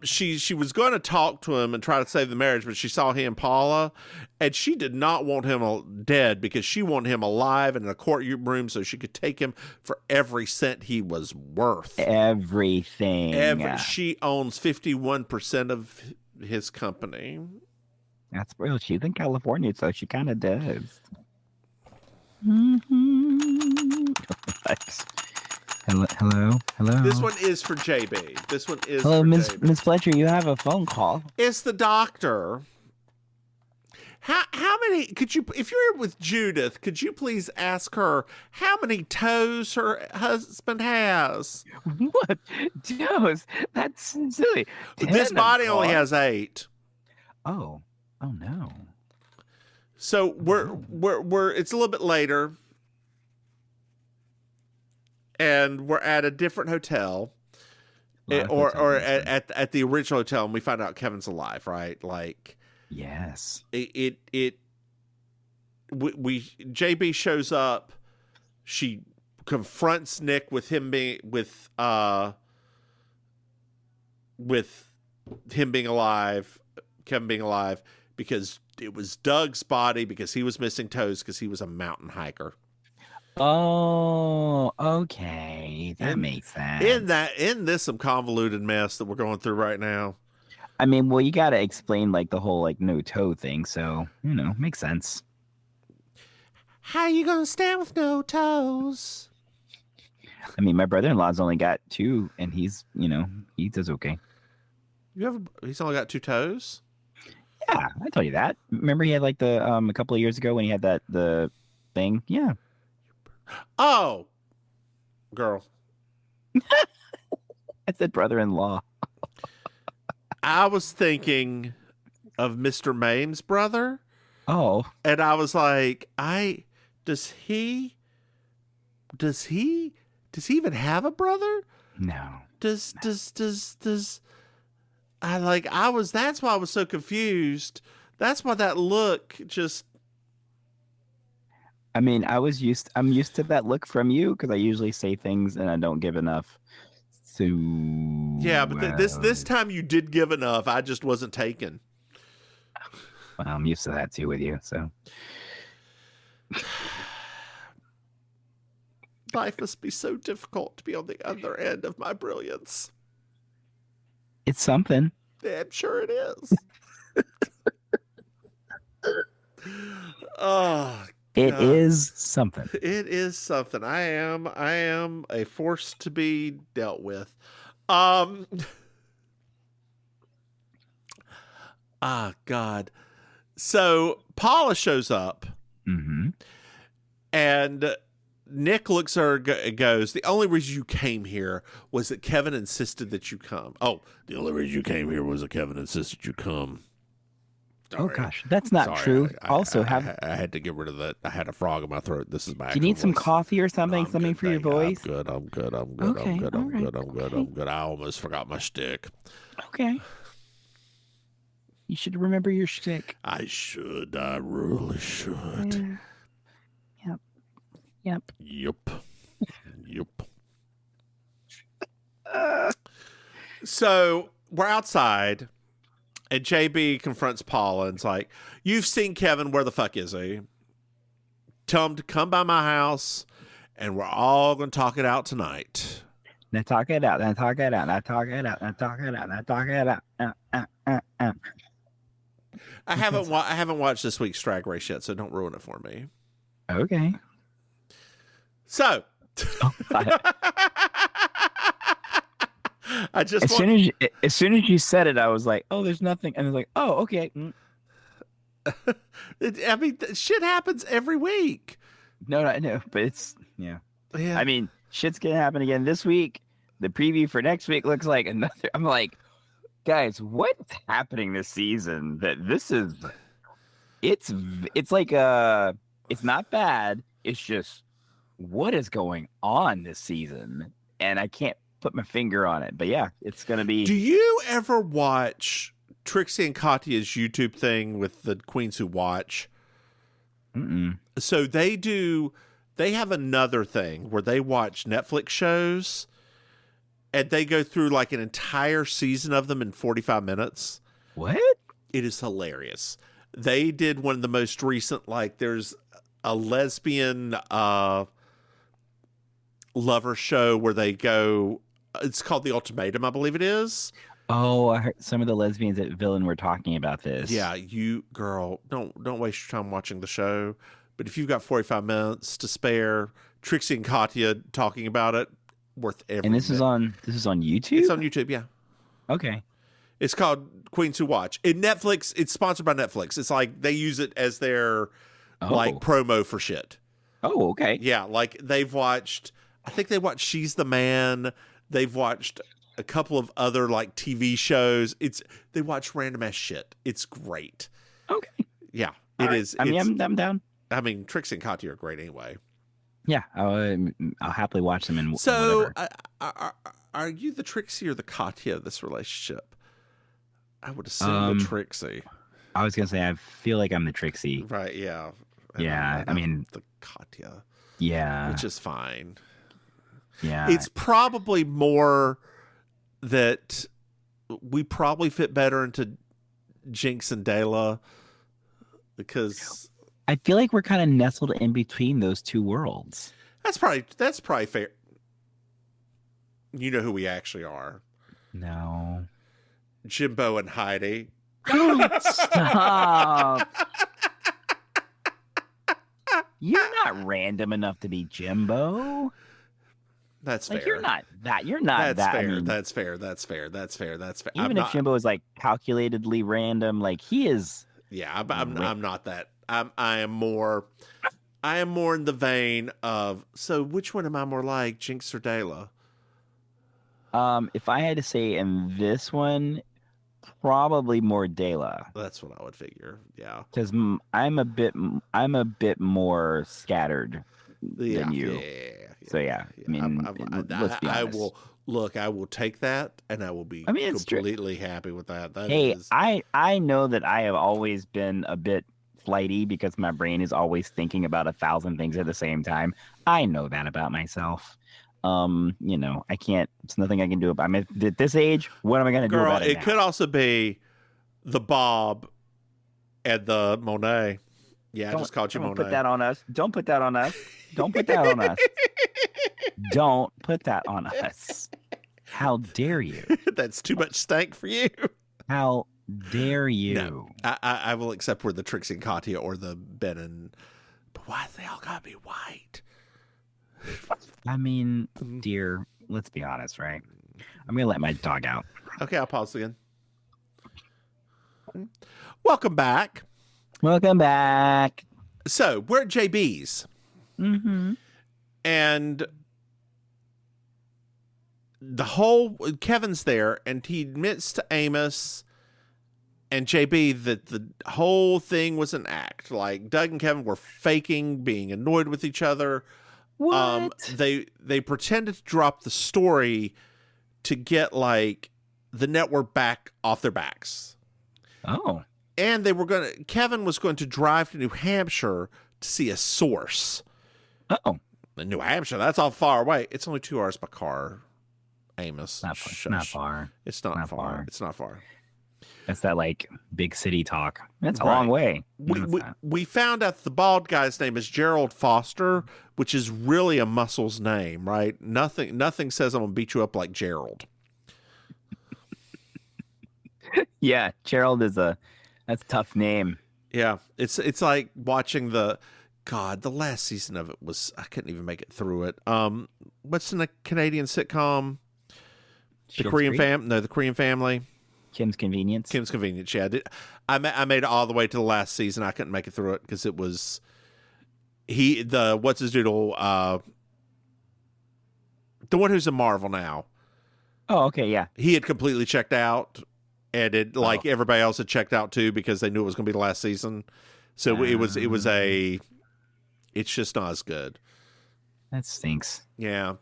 She was going to talk to him and try to save the marriage, but she saw he and Paula, and she did not want him dead because she wanted him alive and in a courtroom so she could take him for every cent he was worth. Everything. She owns 51% of his company. That's real. She's in California, so she kind of does. Mm-hmm. Hello. This one is for JB. This one is hello, for Miss JB. Miss Fletcher. You have a phone call. It's the doctor. How many could you, if you're with Judith, could you please ask her how many toes her husband has? What toes? That's silly. This body only has 8. Oh no. So we're it's a little bit later, and we're at a different hotel. or at the original hotel, and we find out Kevin's alive, right? Like, yes, we JB shows up. She confronts Nick with him being alive, Kevin being alive, because it was Doug's body, because he was missing toes, because he was a mountain hiker. Oh, okay, that makes sense. In this some convoluted mess that we're going through right now. I mean, well, you got to explain like the whole like no toe thing, so makes sense. How you gonna stand with no toes? I mean, my brother-in-law's only got 2, and he's he does okay. He's only got 2 toes? Yeah, I told you that. Remember he had like the a couple of years ago when he had the thing? Yeah. Oh, girl. I said brother-in-law. I was thinking of Mr. Maim's brother. Oh. And I was like, does he even have a brother? No. That's why I was so confused. That's why that look just. I mean, I'm used to that look from you, because I usually say things and I don't give enough. So yeah, but this time you did give enough. I just wasn't taken. Well, I'm used to that too with you. So life must be so difficult to be on the other end of my brilliance. It's something. Yeah, I'm sure it is. Oh. It is something. It is something. I am a force to be dealt with. God. So Paula shows up, and Nick looks at her and goes, "The only reason you came here was that Kevin insisted that you come." Oh, the only reason you came here was that Kevin insisted you come. Sorry. Oh gosh, that's not true. I had to get rid of that. I had a frog in my throat. This is my. Do you need some coffee or something? Something for your voice? I'm good. I'm good. I almost forgot my shtick. Okay. You should remember your shtick. I should. I really should. Yep. So we're outside. And JB confronts Paula and it's like, "You've seen Kevin. Where the fuck is he? Tell him to come by my house, and we're all going to talk it out tonight." Now talk it out. I haven't watched this week's Drag Race yet, so don't ruin it for me. Okay. So. As soon as you said it, I was like, "Oh, there's nothing," and I was like, "Oh, okay." I mean, shit happens every week. No, but it's yeah. I mean, shit's gonna happen again this week. The preview for next week looks like another. I'm like, guys, what's happening this season? It's like it's not bad. It's just what is going on this season, and I can't put my finger on it, but yeah, it's gonna be. Do you ever watch Trixie and Katya's YouTube thing with the Queens Who Watch? So they have another thing where they watch Netflix shows and they go through like an entire season of them in 45 minutes. What? It is hilarious. They did one of the most recent, like there's a lesbian lover show where they go. It's called The Ultimatum, I believe it is. Oh, I heard some of the lesbians at Villain were talking about this. Yeah, you girl, don't waste your time watching the show. But if you've got 45 minutes to spare, Trixie and Katya talking about it, worth every And this minute. is on YouTube? It's on YouTube, yeah. Okay. It's called Queens Who Watch. In Netflix, it's sponsored by Netflix. It's like they use it as their like promo for shit. Oh, okay. Yeah, like I think they watched She's the Man. They've watched a couple of other like TV shows. They watch random ass shit. It's great. Okay. Yeah, All it right. is. I mean, I'm down. I mean, Trixie and Katya are great anyway. Yeah, I'll happily watch them. So are you the Trixie or the Katya of this relationship? I would assume the Trixie. I was gonna say I feel like I'm the Trixie. Right? Yeah. Yeah. I mean the Katya. Yeah. Which is fine. Yeah. It's probably more that we probably fit better into Jinx and Dela because I feel like we're kind of nestled in between those two worlds. That's probably fair. You know who we actually are. No. Jimbo and Heidi. Stop. You're not random enough to be Jimbo. That's like fair. You're not that. You're not that's that. Fair. I mean, that's fair. That's fair. That's fair. That's fair. Even if Jimbo is like calculatedly random, like he is. Yeah, I'm not that. I am more in the vein of. So which one am I more like, Jinx or Dela? If I had to say in this one, probably more Dela. That's what I would figure. Yeah, because I'm a bit more scattered than you. Yeah. So yeah, I mean, let's be honest. I will take that, and I will be completely happy with that. I know that I have always been a bit flighty because my brain is always thinking about 1,000 things at the same time. I know that about myself. I can't. It's nothing I can do about. I'm at this age. What am I going to do about it? It could also be the Bob and the Monet. Yeah, I just called you Monet. Don't put that on us. Don't put that on us. Don't put that on us. Don't put that on us. How dare you? That's too much stank for you. How dare you? No, I will accept we're the Trixie and Katya or the Ben and. But why they all gotta be white? I mean, dear, let's be honest, right? I'm gonna let my dog out. Okay, I'll pause again. Welcome back. Welcome back. So we're at JB's. Mm-hmm. And the whole Kevin's there, and he admits to Amos and JB that the whole thing was an act. Like Doug and Kevin were faking being annoyed with each other. What? They pretended to drop the story to get like the network back off their backs. Oh. And Kevin was going to drive to New Hampshire to see a source. Oh. New Hampshire, that's all far away. It's only 2 hours by car, Amos. Not far. It's not far. It's not far. That's that like big city talk. That's a long way. We found out the bald guy's name is Gerald Foster, which is really a muscle's name, right? Nothing says I'm gonna beat you up like Gerald. Yeah, Gerald that's a tough name. Yeah, it's like watching the last season of it was I couldn't even make it through it. What's in the Canadian sitcom? The Korean family. Kim's Convenience. Yeah, I made it all the way to the last season. I couldn't make it through it because it was what's his doodle, the one who's in Marvel now. Oh, okay, yeah. He had completely checked out, and everybody else had checked out too because they knew it was going to be the last season. So it's just not as good. That stinks. Yeah.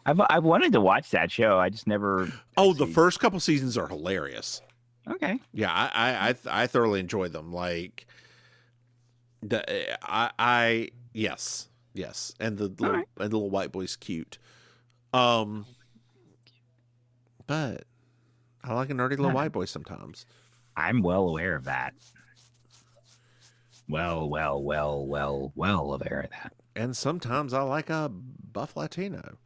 I've wanted to watch that show. I just never. The first couple seasons are hilarious. Okay. Yeah, I thoroughly enjoy them. Like, yes, and the little white boy's cute. But I like a nerdy little white boy sometimes. I'm well aware of that. Well aware of that. And sometimes I like a buff Latino.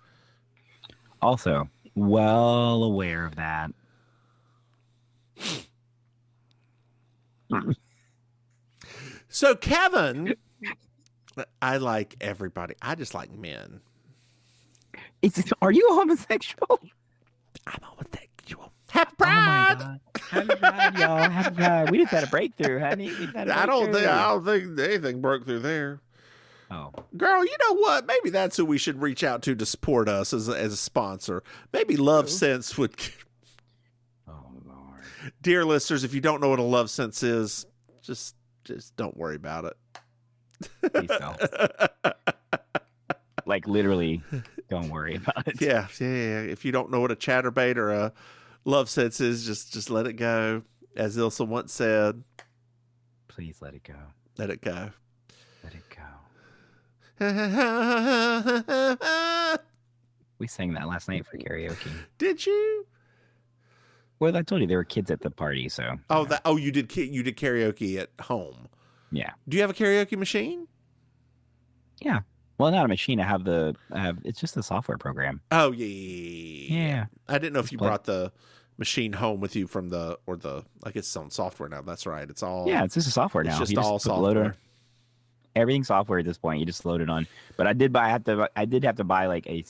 Also, well aware of that. So, Kevin, I like everybody. I just like men. Are you homosexual? I'm homosexual. Happy Pride! Oh my God. Happy Pride, y'all. Happy Pride. We just had a breakthrough, honey. I don't think anything broke through there. Oh, girl, you know what? Maybe that's who we should reach out to support us as a sponsor. Maybe Love Sense would. Oh Lord, dear listeners, if you don't know what a Love Sense is, just don't worry about it. Please don't. Like literally, Don't worry about it. Yeah. If you don't know what a chatterbait or a love sense is, just let it go. As Ilsa once said, Please let it go. let it go. Let it go. Did We sang that last night for karaoke. you? Well, I told you there were kids at the party, so. You did karaoke at home. Yeah. Do you have a karaoke machine? Yeah. Well, not a machine. It's just a software program. Oh yeah. I didn't know if you brought the machine home with you from I guess it's on software now. That's right. It's all. Yeah, it's just a software now. It's just all software. Everything's software at this point. You just load it on. But I did have to buy like I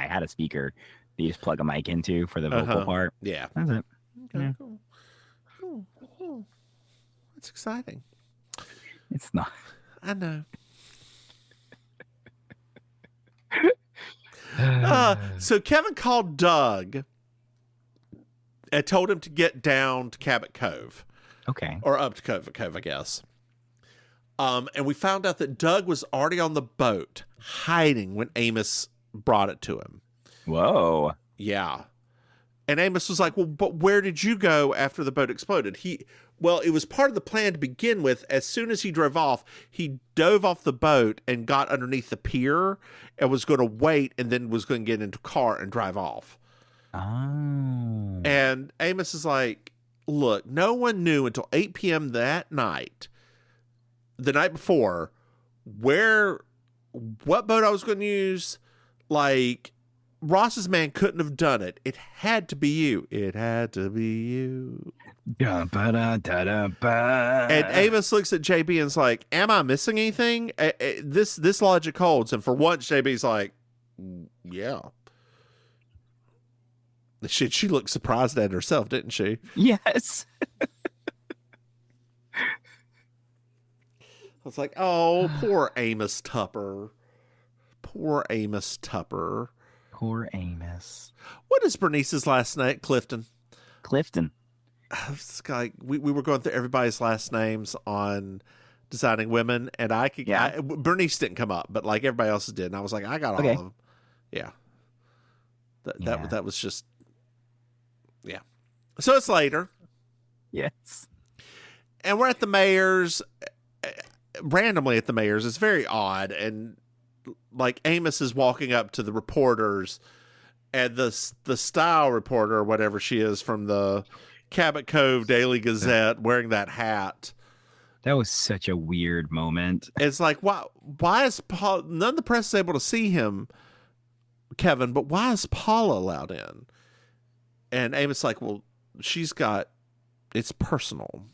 had a speaker that you just plug a mic into for the vocal part. Yeah. That's it. Okay, Yeah. Cool. That's exciting. It's not. I know. So Kevin called Doug and told him to get down to Cabot Cove. Okay. Or up to Cove, I guess. And we found out that Doug was already on the boat hiding when Amos brought it to him. Whoa. Yeah. And Amos was like, well, but where did you go after the boat exploded? It was part of the plan to begin with. As soon as he drove off, he dove off the boat and got underneath the pier and was going to wait and then was going to get into a car and drive off. Oh. And Amos is like, look, no one knew until 8 p.m. that night, the night before, what boat I was going to use. Like, Ross's man couldn't have done it. It had to be you. It had to be you. And Amos looks at JB and is like, am I missing anything? This logic holds. And for once, JB's like, yeah. She looked surprised at herself, didn't she? Yes. I was like, oh, poor Amos Tupper. Poor Amos Tupper. Poor Amos. What is Bernice's last name? Clifton. This guy, we were going through everybody's last names on Designing Women, and Bernice didn't come up, but like everybody else's did, and I was like, I got all of them. Yeah. That was just, yeah. So it's later. Yes. And we're at the mayor's, randomly at the mayor's. It's very odd, and like Amos is walking up to the reporters, and the style reporter or whatever she is from the Cabot Cove Daily Gazette wearing that hat. That was such a weird moment. It's like, why is Paul, none of the press is able to see him, Kevin, but why is Paula allowed in? And Amos like, well, it's personal.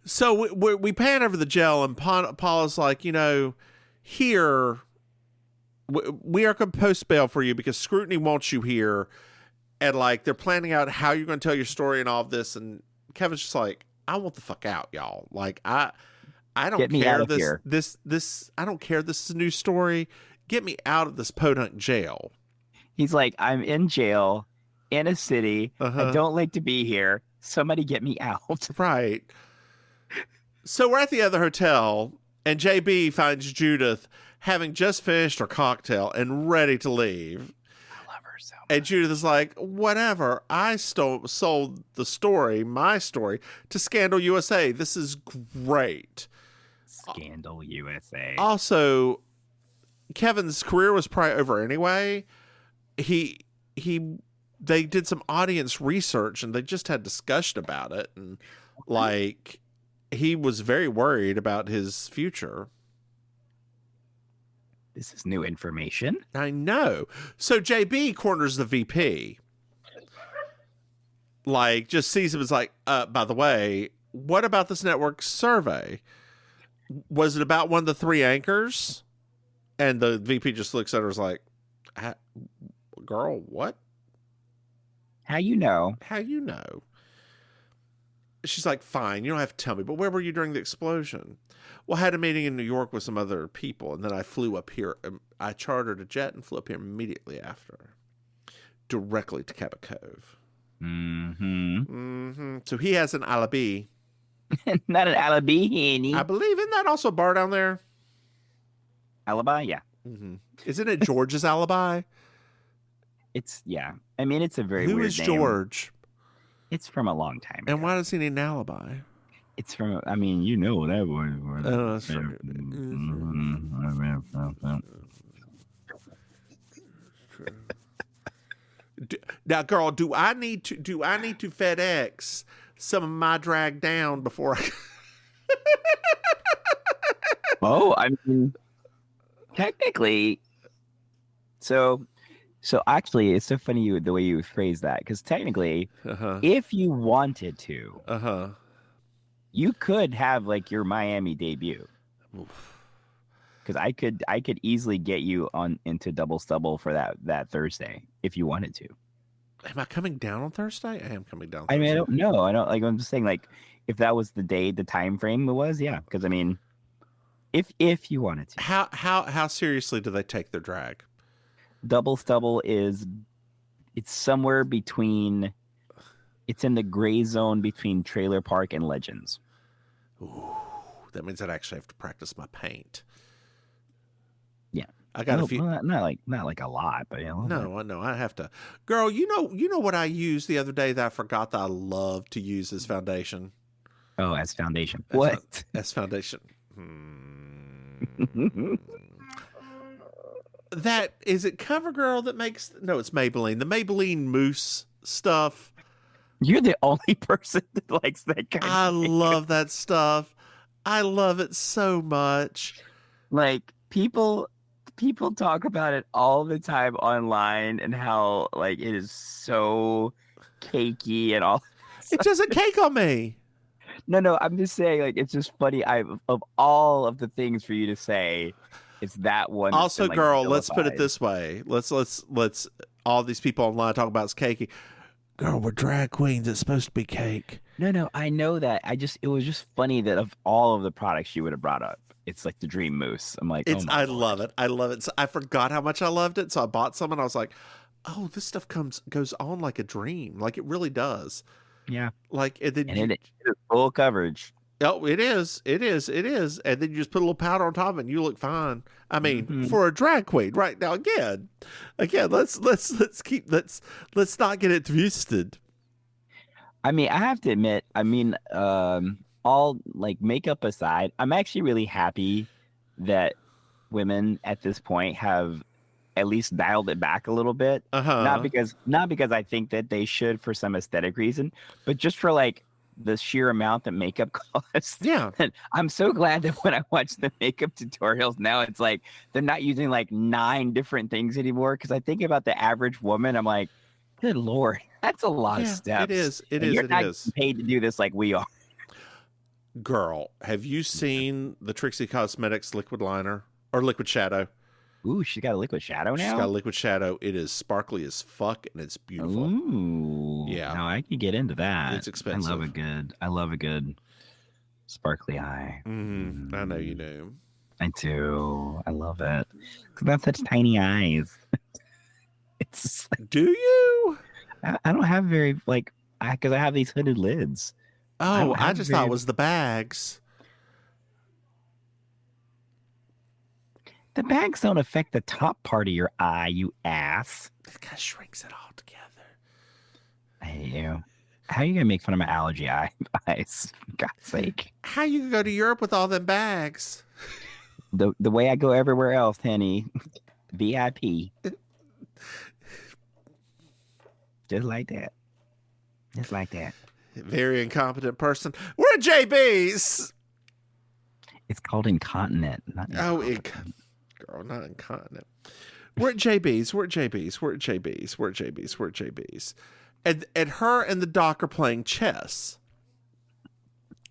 So we pan over the jail, and Paula's like, here, we are going to post bail for you because Scrutiny wants you here. And like, they're planning out how you're going to tell your story and all of this. And Kevin's just like, I want the fuck out, y'all. Like, I don't Get me care. out of here. I don't care. This is a new story. Get me out of this podunk jail. He's like, I'm in jail in a city. I don't like to be here. Somebody get me out. Right. So we're at the other hotel, and JB finds Judith having just finished her cocktail and ready to leave. I love her so much. And Judith is like, whatever. I sold the story, my story, to Scandal USA. This is great. Scandal USA. Also, Kevin's career was probably over anyway. They did some audience research, and they just had discussion about it. And like, he was very worried about his future. This is new information. I know. So JB corners the VP. Like, just sees him as like, by the way, what about this network survey? Was it about one of the three anchors? And the VP just looks at her as like, girl, what? How you know? How you know? She's like, fine, you don't have to tell me, but where were you during the explosion? Well, I had a meeting in New York with some other people, and then I flew up here. I chartered a jet and flew up here immediately after, directly to Cabot Cove. So he has an alibi. Not an alibi, honey. I believe, isn't that also a bar down there? Alibi, yeah. Mm-hmm. Isn't it George's alibi? It's I mean, it's a very Who weird is name. George? It's from a long time ago. And why does he need an alibi? It's from, I mean, you know that one. Oh, that's right. Now, girl, do I need to FedEx some of my drag down before I? Oh, I mean, technically, so actually, it's so funny the way you phrase that, because technically, if you wanted to, you could have like your Miami debut. Because I could easily get you on into Double Stubble for that Thursday if you wanted to. Am I coming down on Thursday? I am coming down. I mean, I don't know. I don't like. I'm just saying, like, if that was the time frame it was, yeah. Because I mean, if you wanted to, how seriously do they take their drag? Double Stubble it's somewhere between. It's in the gray zone between Trailer Park and Legends. Ooh, that means I'd actually have to practice my paint. Yeah, I got a few. Well, not like a lot, but no, I know I have to. Girl, you know what I used the other day that I forgot that I love to use as foundation. Oh, as foundation. What? As foundation. That is it. CoverGirl that makes it's Maybelline. The Maybelline mousse stuff. You're the only person that likes that kind. I love that stuff. I love it so much. Like people talk about it all the time online and how like it is so cakey and all. It doesn't cake on me. No, I'm just saying, like, it's just funny. Of all of the things for you to say, it's that one. Also, been, girl, vilified. Let's put it this way. Let's all these people online talk about it's cakey. Girl, we're drag queens. It's supposed to be cake. No, I know that. It was just funny that of all of the products you would have brought up, it's like the Dream Mousse. I'm like, I love it. I love it. So I forgot how much I loved it, so I bought some, and I was like, oh, this stuff goes on like a dream. Like it really does. Yeah. Like and then it is full coverage. Oh, it is. And then you just put a little powder on top of it and you look fine. I mean, for a drag queen. Right now, again, let's not get it twisted. I mean, I have to admit, all like makeup aside, I'm actually really happy that women at this point have at least dialed it back a little bit. Not because I think that they should for some aesthetic reason, but just for like the sheer amount that makeup costs. Yeah. And I'm so glad that when I watch the makeup tutorials now, it's like they're not using like 9 different things anymore. Because I think about the average woman, I'm like, good Lord, that's a lot of steps. It is. You're not paid to do this like we are. Girl, have you seen the Trixie Cosmetics liquid liner or liquid shadow? Ooh, she's got a liquid shadow now? She's got a liquid shadow. It is sparkly as fuck, and it's beautiful. Ooh. Yeah. Now I can get into that. It's expensive. I love a good sparkly eye. Mm-hmm. I know you do. I do. I love it. Because I have such tiny eyes. It's just like, do you? I don't have very, like, because I have these hooded lids. Oh, I just thought it was the bags. The bags don't affect the top part of your eye, you ass. It kind of shrinks it all together. I hate you. How are you going to make fun of my allergy eyes? For God's sake. How you go to Europe with all them bags? The way I go everywhere else, Henny. VIP. Just like that. Just like that. Very incompetent person. We're at JB's. It's called incontinent. Not girl, not incontinent. We're at JB's. We're at JB's. We're at JB's. We're at JB's. We're at JB's. And her and the doc are playing chess.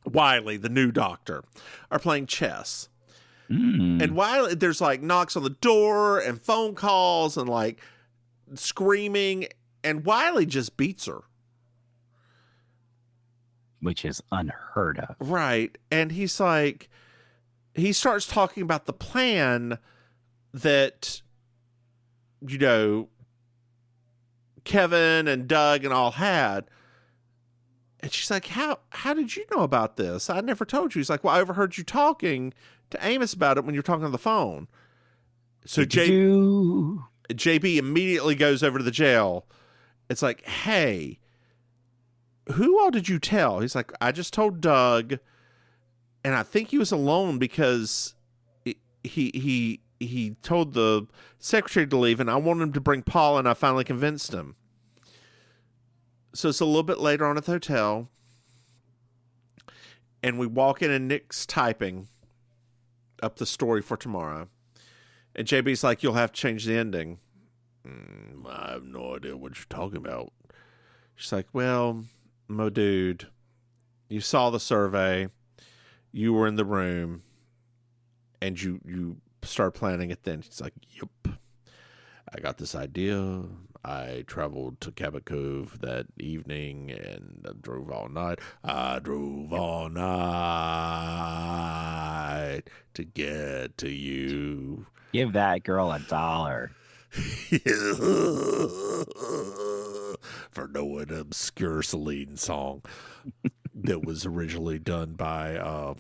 Wiley, the new doctor, are playing chess. And Wiley, there's like knocks on the door and phone calls and like screaming. And Wiley just beats her. Which is unheard of. Right. And he's like, he starts talking about the plan that, you know, Kevin and Doug and all had. And she's like, how did you know about this? I never told you. He's like, well, I overheard you talking to Amos about it when you were talking on the phone. So JB immediately goes over to the jail. It's like, hey, who all did you tell? He's like, I just told Doug, and I think he was alone because he told the secretary to leave, and I wanted him to bring Paul, and I finally convinced him. So it's a little bit later on at the hotel, and we walk in, and Nick's typing up the story for tomorrow. And JB's like, you'll have to change the ending. I have no idea what you're talking about. She's like, well, my dude, you saw the survey, you were in the room, and you start planning it then. She's like, yep, I got this idea. I traveled to Cabot Cove that evening and drove all night. I drove all night to get to you. Give that girl $1. For knowing an obscure Celine song that was originally done by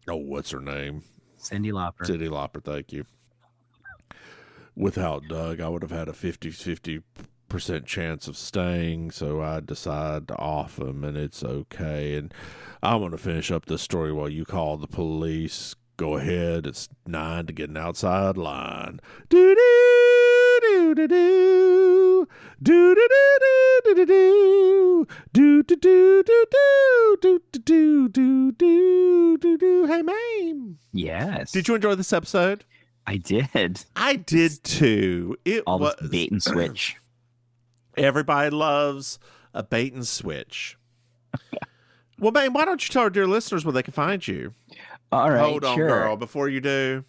what's her name? Cyndi Lauper, thank you. Without Doug, I would have had a 50% chance of staying, so I decided to off him, and it's okay. And I'm going to finish up this story while you call the police. Go ahead. It's 9 to get an outside line. Do do do do do do do do do do do do do do do do do. Hey, Maim. Yes. Did you enjoy this episode? I did. I did too. It all was this bait and switch. Everybody loves a bait and switch. Well, Maim, why don't you tell our dear listeners where they can find you? All right, Hold on, sure. girl. Before you do,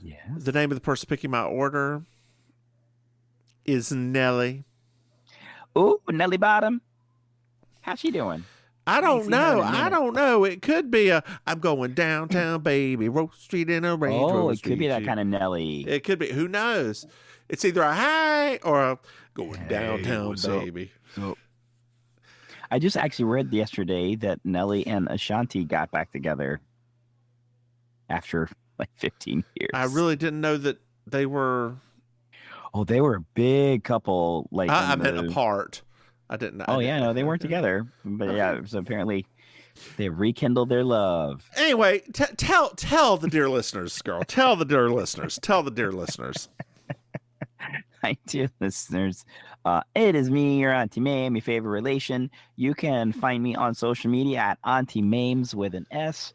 yes. The name of the person picking my order is Nellie. Ooh, Nellie Bottom. How's she doing? I don't know. It could be I'm going downtown, baby. Roast Street in a Range Rover. Oh, it could be that kind of Nellie. It could be. Who knows? It's either a hi or a going downtown, baby. So, I just actually read yesterday that Nellie and Ashanti got back together after like 15 years. I really didn't know that they were. Oh, they were a big couple. Like I meant apart. I didn't know. No, they weren't together. But yeah, so apparently they rekindled their love. Anyway, tell the dear listeners, girl. Tell the dear listeners. Tell the dear listeners. Hi, dear listeners. It is me, your Auntie Maim, your favorite relation. You can find me on social media at Auntie Maims with an S.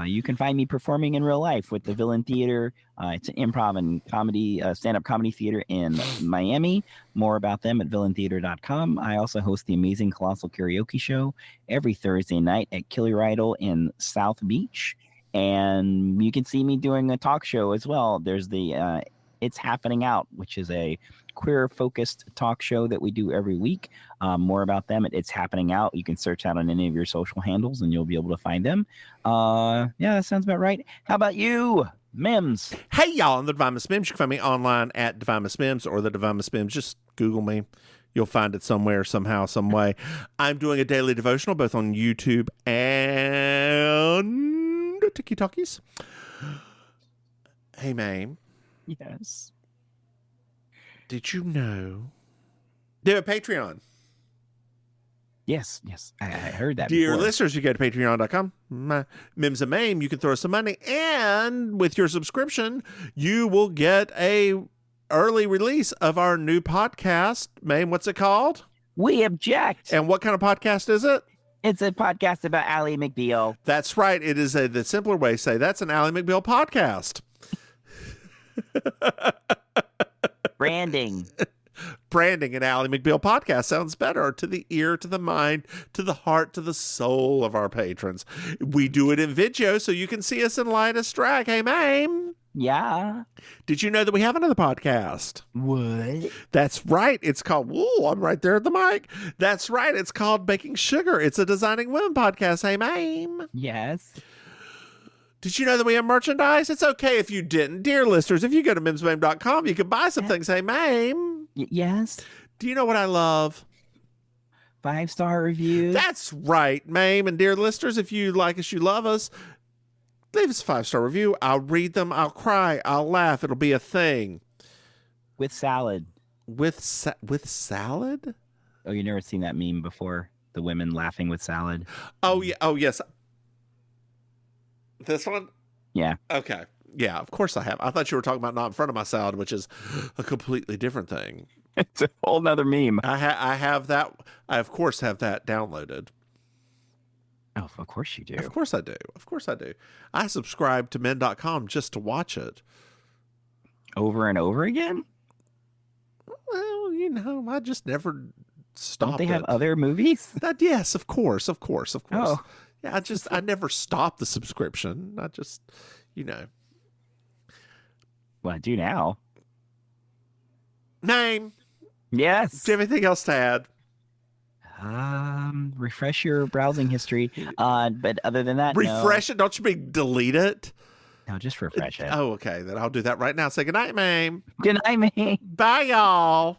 You can find me performing in real life with the Villain Theater. It's an improv and comedy, stand-up comedy theater in Miami. More about them at villaintheater.com. I also host the Amazing Colossal Karaoke Show every Thursday night at Killy Idol in South Beach. And you can see me doing a talk show as well. There's the It's Happening Out, which is a queer-focused talk show that we do every week. More about them at It's Happening Out. You can search out on any of your social handles, and you'll be able to find them. Yeah, that sounds about right. How about you, Mims? Hey, y'all, I'm the Divine Miss Mims. You can find me online at Divine Miss Mims or the Divine Miss Mims. Just Google me. You'll find it somewhere, somehow, some way. I'm doing a daily devotional both on YouTube and TikTokies. Hey, Maim. Yes. Did you know they have a Patreon? Yes. I heard that Dear before. listeners, you go to patreon.com. Mims and Maim, you can throw us some money. And with your subscription, you will get a early release of our new podcast. Maim, what's it called? We Object. And what kind of podcast is it? It's a podcast about Ally McBeal. That's right. It is the simpler way to say that's an Ally McBeal podcast. Branding and Ally McBeal podcast sounds better to the ear, to the mind, to the heart, to the soul of our patrons. We do it in video so you can see us in lightest drag. Hey, Maim. Yeah. Did you know that we have another podcast? What? That's right. It's called, whoa, I'm right there at the mic. That's right. It's called Baking Sugar. It's a Designing Women podcast. Hey, Maim. Yes. Did you know that we have merchandise? It's okay if you didn't. Dear listeners, if you go to mimsmaim.com, you can buy some things. Hey, Maim. Yes. Do you know what I love? 5-star reviews. That's right, Maim. And dear listeners, if you like us, you love us, Leave us a 5-star review. I'll read them. I'll cry. I'll laugh. It'll be a thing. With salad. With salad? Oh, you never seen that meme before? The women laughing with salad. Oh yeah. Oh yes. This one? Yeah. Okay. Yeah, of course I have. I thought you were talking about not in front of my salad, which is a completely different thing. It's a whole nother meme. I have that. I of course have that downloaded. Oh, of course you do. Of course I do. Of course I do. I subscribe to men.com just to watch it. Over and over again? Well, you know, I just never stopped. Don't they have other movies? Yes, of course. Oh. Yeah, I never stopped the subscription. I just, Well, I do now. Name. Yes. Do you have anything else to add? Refresh your browsing history. But other than that, refresh it. Don't you mean delete it? No, just refresh it. Oh, okay. Then I'll do that right now. Say goodnight, Maim. Good night, Maim. Bye, y'all.